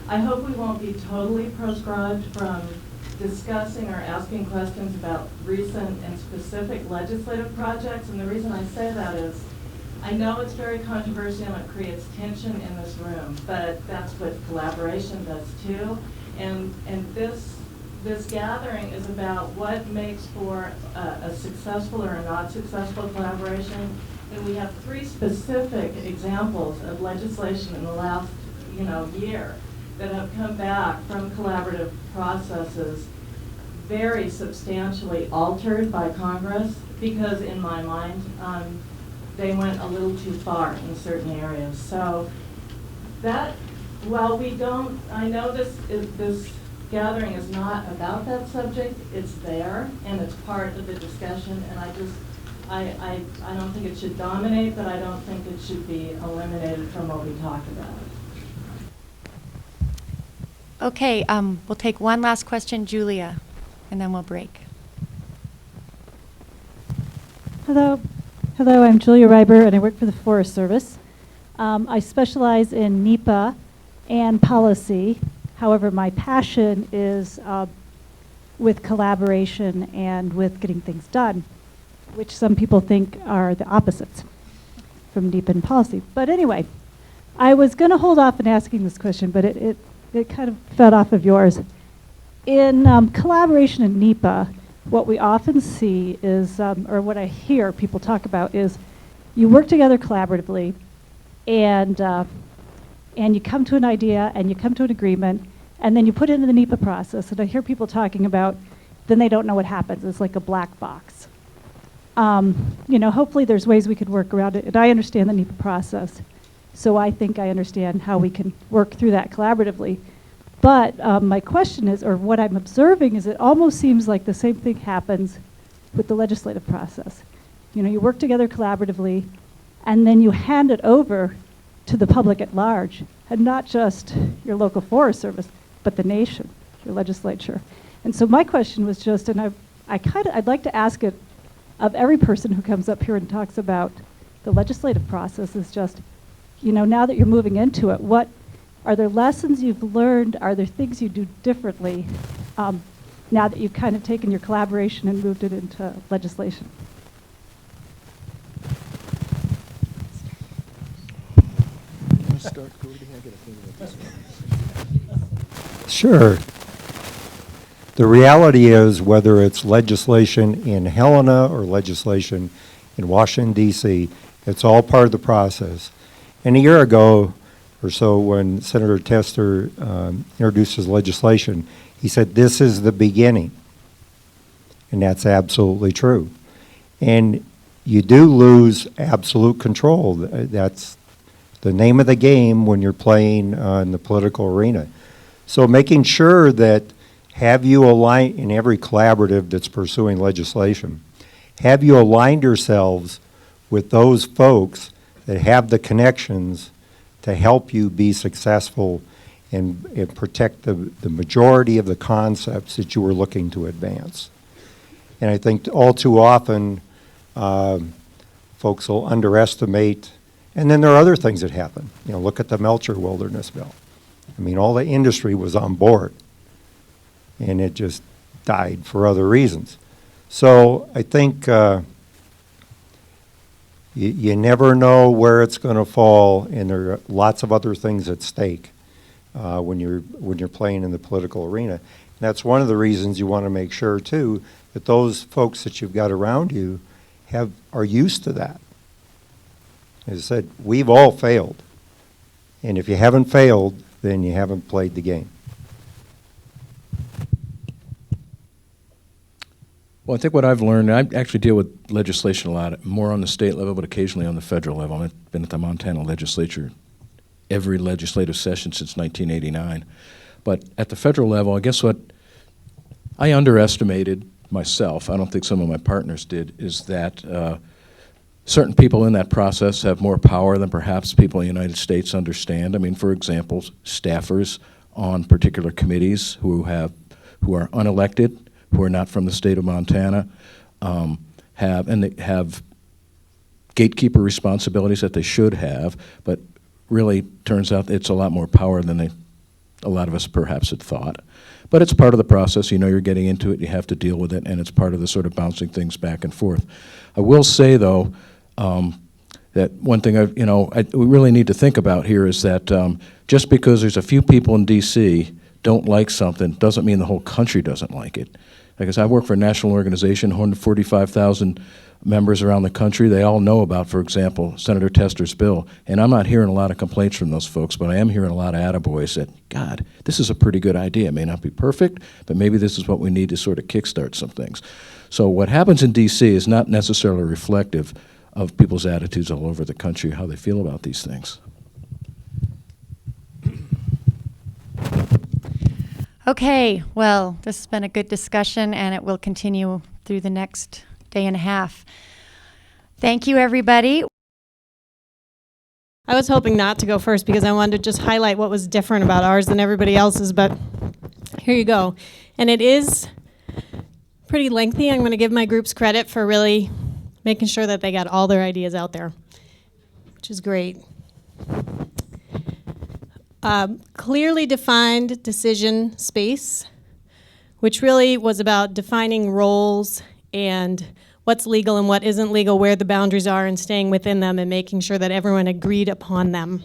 I hope we won't be totally proscribed from discussing or asking questions about recent and specific legislative projects. And the reason I say that is I know it's very controversial and it creates tension in this room, but that's what collaboration does too. And this gathering is about what makes for a successful or a not successful collaboration. And we have 3 specific examples of legislation in the last year that have come back from collaborative processes very substantially altered by Congress because, in my mind, they went a little too far in certain areas. So that, while we don't, I know this gathering is not about that subject, it's there and it's part of the discussion, and I don't think it should dominate, but I don't think it should be eliminated from what we talk about. Okay, we'll take one last question, Julia, and then we'll break. Hello, I'm Julia Reiber, and I work for the Forest Service. I specialize in NEPA and policy. However, my passion is with collaboration and with getting things done, which some people think are the opposites from NEPA and policy. But anyway, I was going to hold off on asking this question, but it kind of fed off of yours. In collaboration in NEPA, what we often see is, or what I hear people talk about is, you work together collaboratively, and you come to an idea, and you come to an agreement, and then you put it into the NEPA process. And I hear people talking about, then they don't know what happens. It's like a black box. Hopefully there's ways we could work around it. And I understand the NEPA process, so I think I understand how we can work through that collaboratively. But my question is, or what I'm observing is, it almost seems like the same thing happens with the legislative process. You work together collaboratively, and then you hand it over to the public at large, and not just your local Forest Service, but the nation, your legislature. And so my question was just, and I'd like to ask it of every person who comes up here and talks about the legislative process, is just, now that you're moving into it, what are there lessons you've learned? Are there things you do differently now that you've kind of taken your collaboration and moved it into legislation? Sure. The reality is, whether it's legislation in Helena or legislation in Washington, D.C., it's all part of the process. And a year ago or so, when Senator Tester introduced his legislation, he said, this is the beginning. And that's absolutely true. And you do lose absolute control. That's the name of the game when you're playing in the political arena. So making sure that, have you aligned in every collaborative that's pursuing legislation, have you aligned yourselves with those folks that have the connections to help you be successful and protect the majority of the concepts that you were looking to advance. And I think all too often, folks will underestimate, and then there are other things that happen. Look at the Melcher Wilderness Bill. I mean, all the industry was on board, and it just died for other reasons. So I think you never know where it's going to fall, and there are lots of other things at stake when you're playing in the political arena. And that's one of the reasons you want to make sure too that those folks that you've got around you are used to that. As I said, we've all failed, and if you haven't failed, then you haven't played the game. Well, I think what I've learned, I actually deal with legislation a lot, more on the state level, but occasionally on the federal level. I've been at the Montana legislature every legislative session since 1989. But at the federal level, I guess what I underestimated myself, I don't think some of my partners did, is that certain people in that process have more power than perhaps people in the United States understand. I mean, for example, staffers on particular committees who are unelected, who are not from the state of Montana, have gatekeeper responsibilities that they should have, but really turns out it's a lot more power than a lot of us perhaps had thought. But it's part of the process. You know you're getting into it, you have to deal with it, and it's part of the sort of bouncing things back and forth. I will say, though, that one thing we really need to think about here is that just because there's a few people in D.C. don't like something doesn't mean the whole country doesn't like it. Because I work for a national organization, 145,000 members around the country. They all know about, for example, Senator Tester's bill. And I'm not hearing a lot of complaints from those folks, but I am hearing a lot of attaboys that, God, this is a pretty good idea. It may not be perfect, but maybe this is what we need to sort of kickstart some things. So what happens in D.C. is not necessarily reflective of people's attitudes all over the country, how they feel about these things. Okay, well, this has been a good discussion, and it will continue through the next day and a half. Thank you, everybody. I was hoping not to go first because I wanted to just highlight what was different about ours than everybody else's, but here you go. And it is pretty lengthy. I'm going to give my groups credit for really making sure that they got all their ideas out there, which is great. Clearly defined decision space, which really was about defining roles and what's legal and what isn't legal, where the boundaries are, and staying within them and making sure that everyone agreed upon them.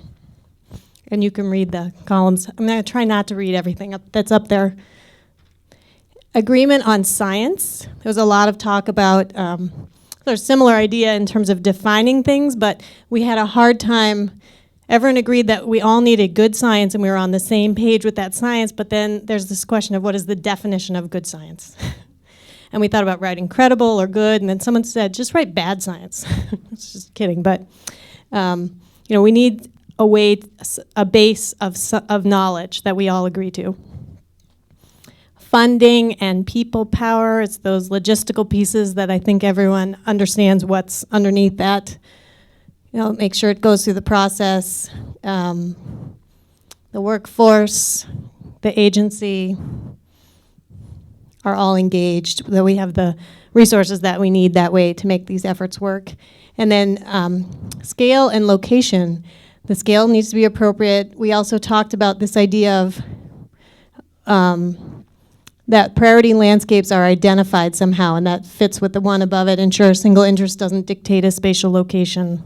And you can read the columns. I'm going to try not to read everything that's up there. Agreement on science. There was a lot of talk about, there's a similar idea in terms of defining things, but we had a hard time. Everyone agreed that we all needed good science and we were on the same page with that science, but then there's this question of what is the definition of good science? And we thought about writing credible or good, and then someone said, just write bad science. It's just kidding, but we need a base of knowledge that we all agree to. Funding and people power, it's those logistical pieces that I think everyone understands what's underneath that. Make sure it goes through the process, the workforce, the agency are all engaged, that we have the resources that we need that way to make these efforts work. And then scale and location. The scale needs to be appropriate. We also talked about this idea of that priority landscapes are identified somehow, and that fits with the one above it. Ensure single interest doesn't dictate a spatial location.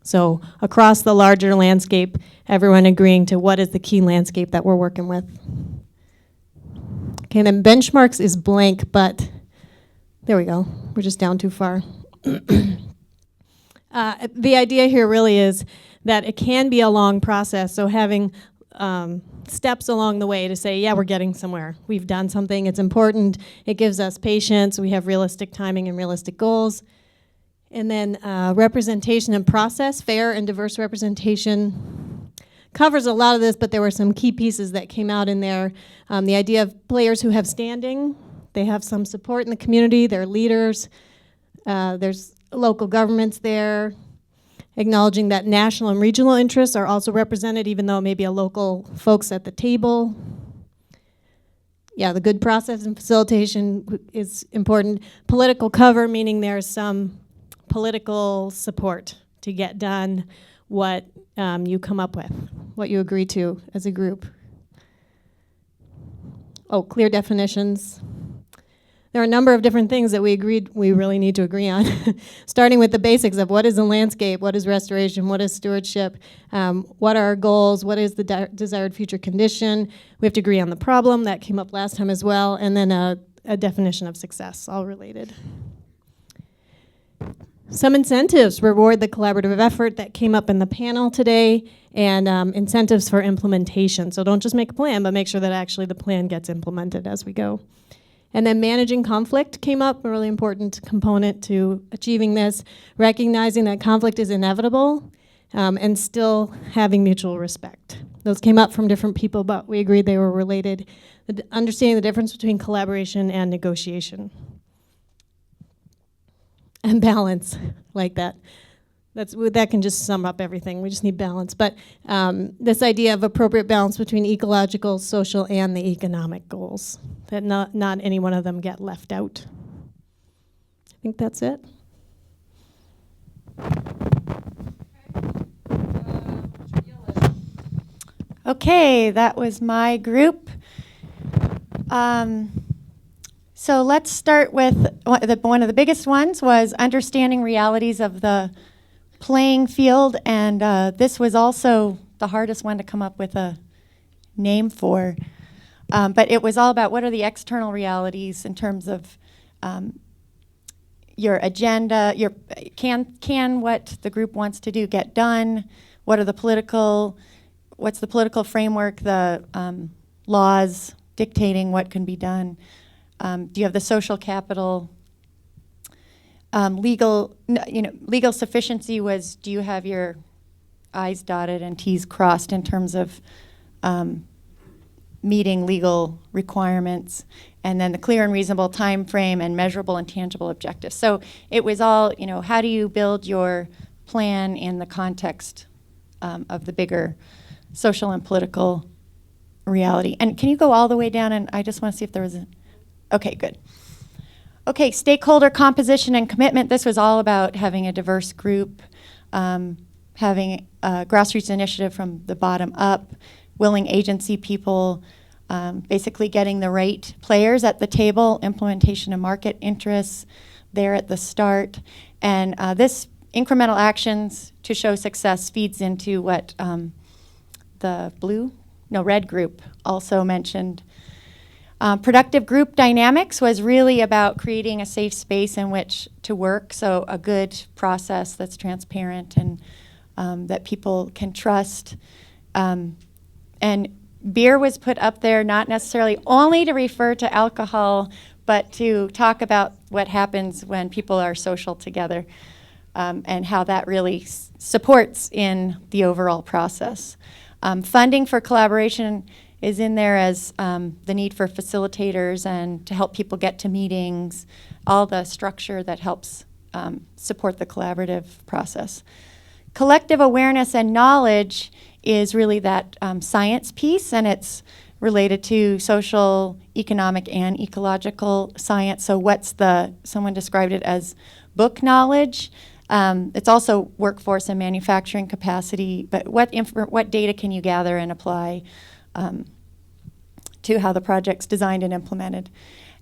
So across the larger landscape, everyone agreeing to what is the key landscape that we're working with. Okay, then benchmarks is blank, but there we go. We're just down too far. The idea here really is that it can be a long process, so having steps along the way to say, yeah, we're getting somewhere. We've done something, it's important, it gives us patience, we have realistic timing and realistic goals. And then representation and process, fair and diverse representation covers a lot of this, but there were some key pieces that came out in there. The idea of players who have standing, they have some support in the community, they're leaders, there's local governments there, acknowledging that national and regional interests are also represented, even though maybe a local folks at the table. Yeah, the good process and facilitation is important. Political cover, meaning there's some political support to get done what you come up with, what you agree to as a group. Oh, clear definitions. There are a number of different things that we agreed we really need to agree on, starting with the basics of what is a landscape, what is restoration, what is stewardship, what are our goals, what is the desired future condition. We have to agree on the problem, that came up last time as well, and then a definition of success, all related. Some incentives reward the collaborative effort that came up in the panel today, and incentives for implementation. So don't just make a plan, but make sure that actually the plan gets implemented as we go. And then managing conflict came up, a really important component to achieving this, recognizing that conflict is inevitable and still having mutual respect. Those came up from different people, but we agreed they were related. Understanding the difference between collaboration and negotiation. And balance, like that. That can just sum up everything. We just need balance. But this idea of appropriate balance between ecological, social, and the economic goals, that not any one of them get left out. I think that's it. Okay, that was my group. So let's start with one of the biggest ones was understanding realities of the playing field, and this was also the hardest one to come up with a name for. But it was all about what are the external realities in terms of your agenda, can what the group wants to do get done, what's the political framework, the laws dictating what can be done. Do you have the social capital? Legal sufficiency was, do you have your I's dotted and T's crossed in terms of meeting legal requirements? And then the clear and reasonable time frame and measurable and tangible objectives. So it was all, how do you build your plan in the context of the bigger social and political reality? And can you go all the way down? And I just want to see if there was okay, good. Okay, stakeholder composition and commitment. This was all about having a diverse group, having a grassroots initiative from the bottom up, willing agency people, basically getting the right players at the table, implementation of market interests there at the start. And this incremental actions to show success feeds into what the red group also mentioned. Productive group dynamics was really about creating a safe space in which to work, so a good process that's transparent and that people can trust. And beer was put up there not necessarily only to refer to alcohol, but to talk about what happens when people are social together and how that really supports in the overall process. Funding for collaboration is in there as the need for facilitators and to help people get to meetings, all the structure that helps support the collaborative process. Collective awareness and knowledge is really that science piece, and it's related to social, economic, and ecological science. So someone described it as book knowledge. It's also workforce and manufacturing capacity, but what data can you gather and apply to how the project's designed and implemented.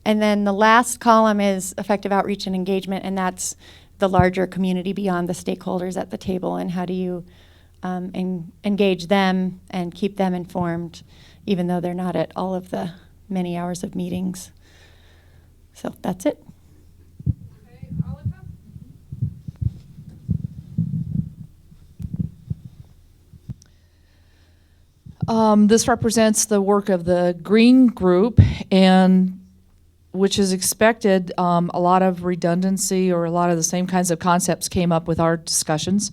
And then the last column is effective outreach and engagement, and that's the larger community beyond the stakeholders at the table, and how do you engage them and keep them informed, even though they're not at all of the many hours of meetings. So that's it. This represents the work of the Green Group, and which is expected. A lot of redundancy or a lot of the same kinds of concepts came up with our discussions.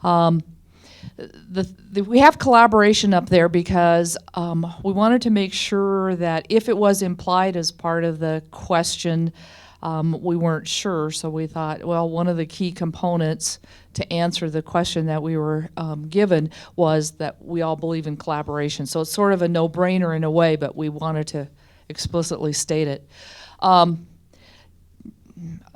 We have collaboration up there because we wanted to make sure that if it was implied as part of the question, we weren't sure. So we thought, well, one of the key components to answer the question that we were given was that we all believe in collaboration. So it's sort of a no-brainer in a way, but we wanted to explicitly state it.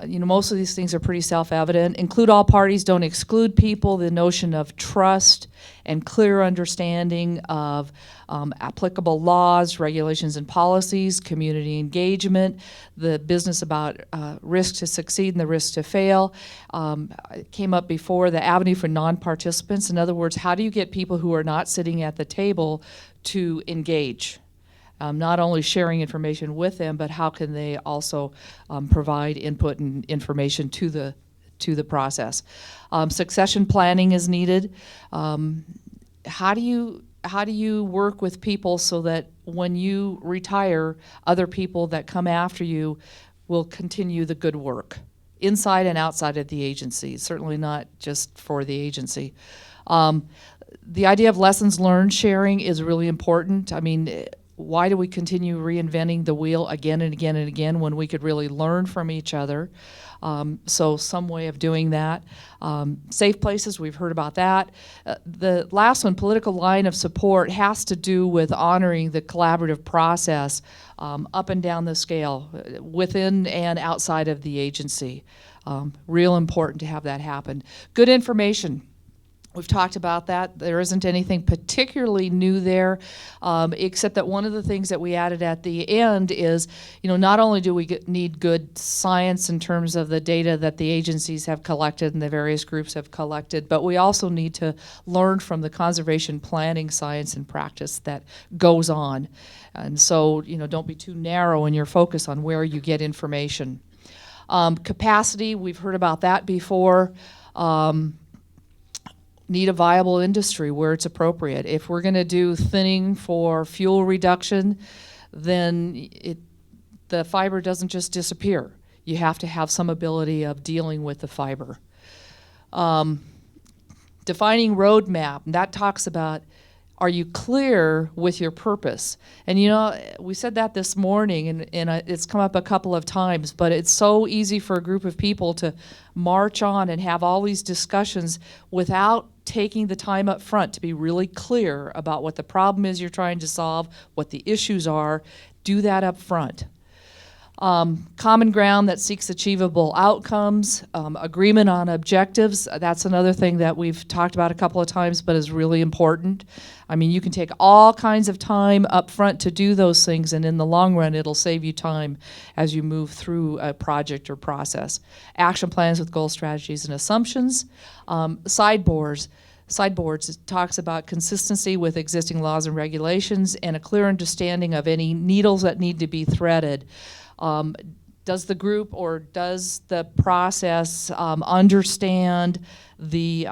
Most of these things are pretty self-evident. Include all parties, don't exclude people. The notion of trust and clear understanding of applicable laws, regulations, and policies, community engagement, the business about risk to succeed and the risk to fail. It came up before, the avenue for non-participants. In other words, how do you get people who are not sitting at the table to engage? Not only sharing information with them, but how can they also provide input and information to the process. Succession planning is needed. How do you how do you work with people so that when you retire, other people that come after you will continue the good work inside and outside of the agency, certainly not just for the agency. The idea of lessons learned sharing is really important. I mean, why do we continue reinventing the wheel again and again and again when we could really learn from each other? So some way of doing that. Safe places, we've heard about that. The last one, political line of support, has to do with honoring the collaborative process up and down the scale, within and outside of the agency. Real important to have that happen. Good information. We've talked about that. There isn't anything particularly new there, except that one of the things that we added at the end is, not only do we need good science in terms of the data that the agencies have collected and the various groups have collected, but we also need to learn from the conservation planning science and practice that goes on. And so, don't be too narrow in your focus on where you get information. Capacity, we've heard about that before. Need a viable industry where it's appropriate. If we're going to do thinning for fuel reduction, then the fiber doesn't just disappear. You have to have some ability of dealing with the fiber. Defining roadmap, and that talks about, are you clear with your purpose? And we said that this morning, and it's come up a couple of times, but it's so easy for a group of people to march on and have all these discussions without taking the time up front to be really clear about what the problem is you're trying to solve, what the issues are. Do that up front. Common ground that seeks achievable outcomes, agreement on objectives. That's another thing that we've talked about a couple of times, but is really important. I mean, you can take all kinds of time up front to do those things, and in the long run, it'll save you time as you move through a project or process. Action plans with goal strategies and assumptions. Sideboards, it talks about consistency with existing laws and regulations and a clear understanding of any needles that need to be threaded. Does the group or does the process understand the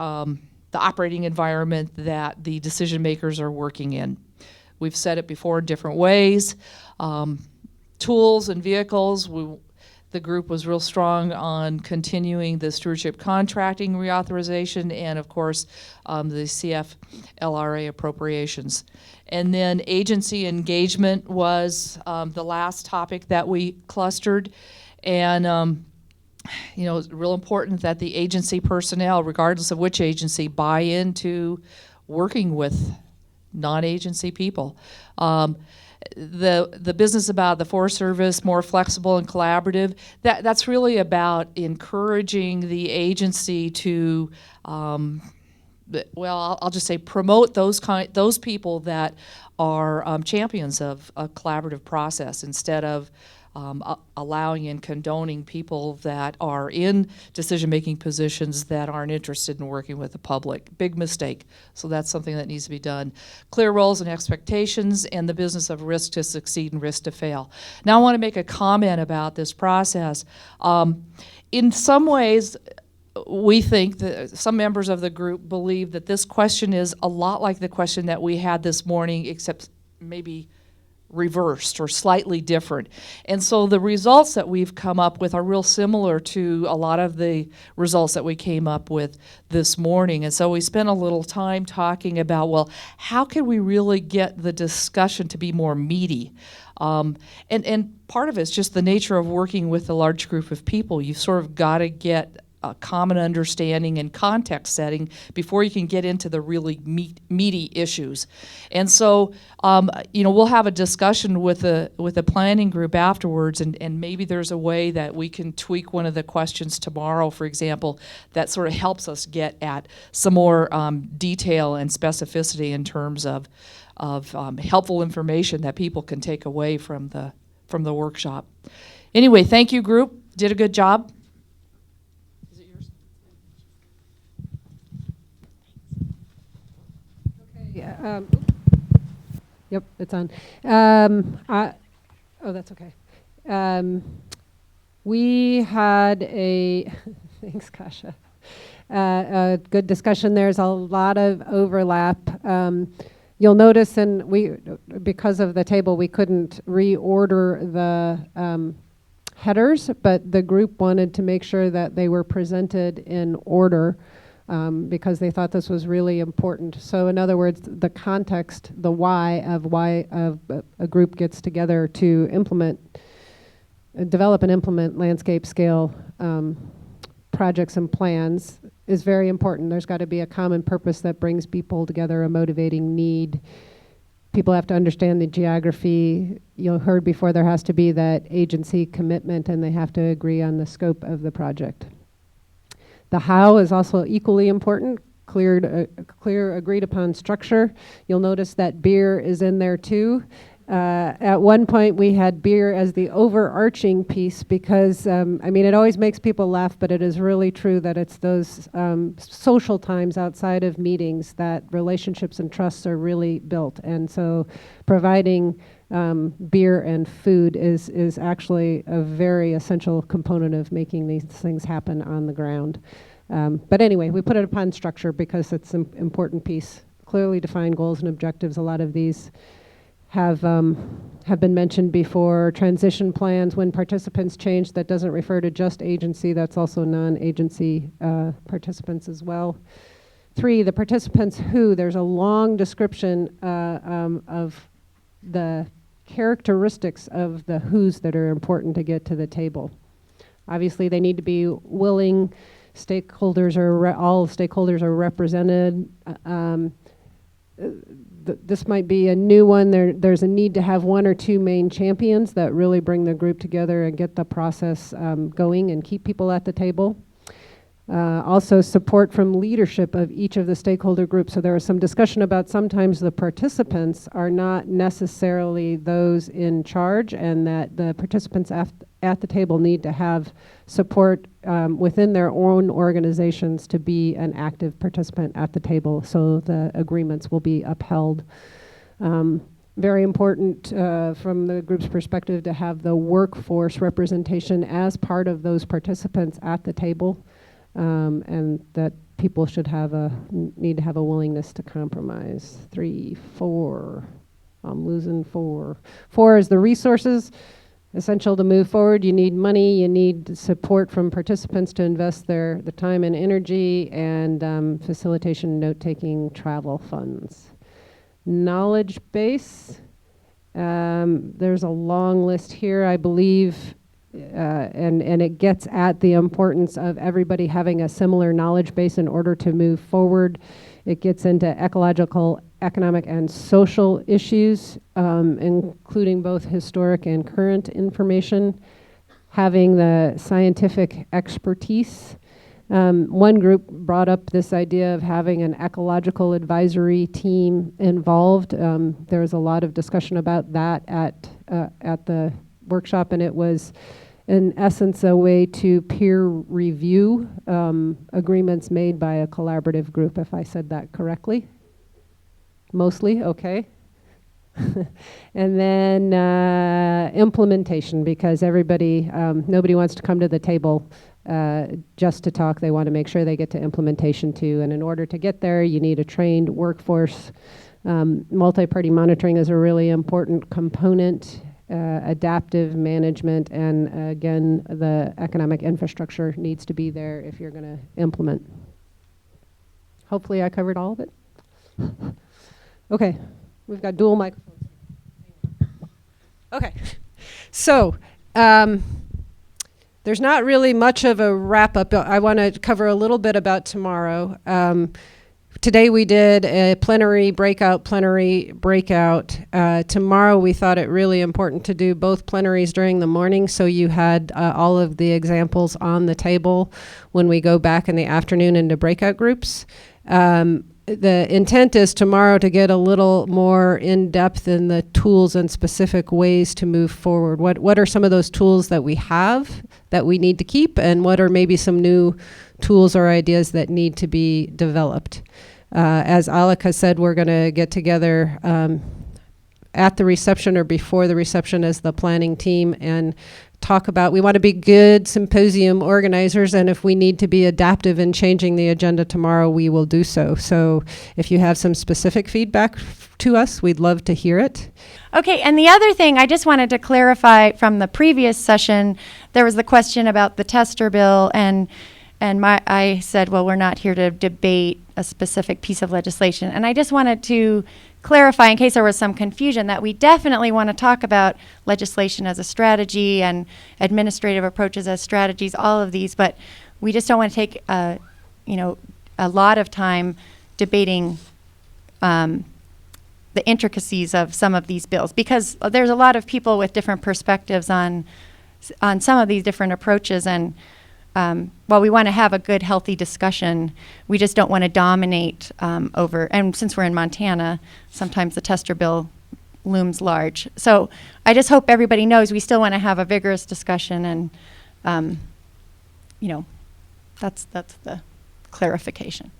operating environment that the decision makers are working in? We've said it before in different ways. Tools and vehicles, the group was real strong on continuing the stewardship contracting reauthorization and, of course, the CFLRA appropriations. And then agency engagement was the last topic that we clustered. And, it's real important that the agency personnel, regardless of which agency, buy into working with non-agency people. The business about the Forest Service, more flexible and collaborative, that's really about encouraging the agency to, I'll just say promote those people that are champions of a collaborative process instead of allowing and condoning people that are in decision-making positions that aren't interested in working with the public. Big mistake. So that's something that needs to be done. Clear roles and expectations and the business of risk to succeed and risk to fail. Now I want to make a comment about this process. In some ways, we think that some members of the group believe that this question is a lot like the question that we had this morning, except maybe reversed or slightly different. And so the results that we've come up with are real similar to a lot of the results that we came up with this morning. And so we spent a little time talking about, well, how can we really get the discussion to be more meaty? And part of it's just the nature of working with a large group of people. You've sort of got to get a common understanding and context setting before you can get into the really meaty issues. And so, we'll have a discussion with a planning group afterwards, and maybe there's a way that we can tweak one of the questions tomorrow, for example, that sort of helps us get at some more detail and specificity in terms of helpful information that people can take away from the workshop. Anyway, thank you, group. Did a good job. Yeah. Yep, it's on. That's okay. We had a thanks, Kasha. A good discussion. There's a lot of overlap. You'll notice, and because of the table, we couldn't reorder the headers, but the group wanted to make sure that they were presented in order because they thought this was really important. So in other words, the context, the why of a group gets together to develop and implement landscape scale projects and plans is very important. There's got to be a common purpose that brings people together, a motivating need. People have to understand the geography. You heard before, there has to be that agency commitment, and they have to agree on the scope of the project. The how is also equally important. Clear agreed upon structure. You'll notice that beer is in there too. At one point we had beer as the overarching piece because, it always makes people laugh, but it is really true that it's those social times outside of meetings that relationships and trusts are really built. And so providing beer and food is actually a very essential component of making these things happen on the ground. But anyway, we put it upon structure because it's an important piece. Clearly defined goals and objectives. A lot of these have been mentioned before. Transition plans, when participants change, that doesn't refer to just agency, that's also non-agency participants as well. 3, the participants who, there's a long description of the characteristics of the who's that are important to get to the table. Obviously, they need to be willing. Stakeholders all stakeholders are represented. This might be a new one. There's a need to have 1 or 2 main champions that really bring the group together and get the process going and keep people at the table. Also support from leadership of each of the stakeholder groups. So there was some discussion about sometimes the participants are not necessarily those in charge, and that the participants at the table need to have support within their own organizations to be an active participant at the table, so the agreements will be upheld. Very important from the group's perspective to have the workforce representation as part of those participants at the table. And that people should need to have a willingness to compromise. 3, 4, I'm losing 4. 4 is the resources, essential to move forward. You need money, you need support from participants to invest the time and energy, and facilitation, note-taking, travel funds. Knowledge base, there's a long list here, I believe. And it gets at the importance of everybody having a similar knowledge base in order to move forward. It gets into ecological, economic, and social issues, including both historic and current information. Having the scientific expertise. One group brought up this idea of having an ecological advisory team involved. There was a lot of discussion about that at the workshop, and it was in essence a way to peer review agreements made by a collaborative group, if I said that correctly. Mostly, okay. And then implementation, because nobody wants to come to the table just to talk. They want to make sure they get to implementation too. And in order to get there, you need a trained workforce. Multi-party monitoring is a really important component. Adaptive management, and again, the economic infrastructure needs to be there if you're going to implement. Hopefully I covered all of it. Okay, we've got dual microphones. Okay, so there's not really much of a wrap-up. I want to cover a little bit about tomorrow. Today we did a plenary breakout. Tomorrow we thought it really important to do both plenaries during the morning, so you had all of the examples on the table when we go back in the afternoon into breakout groups. The intent is tomorrow to get a little more in-depth in the tools and specific ways to move forward. What are some of those tools that we have that we need to keep, and what are maybe some new tools or ideas that need to be developed? As Alika said, we're going to get together at the reception or before the reception as the planning team and talk about, we want to be good symposium organizers, and if we need to be adaptive in changing the agenda tomorrow, we will do so. So if you have some specific feedback to us, we'd love to hear it. Okay, and the other thing I just wanted to clarify from the previous session, there was the question about the tester bill, and I said, well, we're not here to debate a specific piece of legislation. And I just wanted to clarify, in case there was some confusion, that we definitely want to talk about legislation as a strategy and administrative approaches as strategies, all of these, but we just don't want to take a lot of time debating the intricacies of some of these bills, because there's a lot of people with different perspectives on some of these different approaches, and while we want to have a good, healthy discussion, we just don't want to dominate over, and since we're in Montana, sometimes the tester bill looms large. So I just hope everybody knows we still want to have a vigorous discussion, and that's the clarification.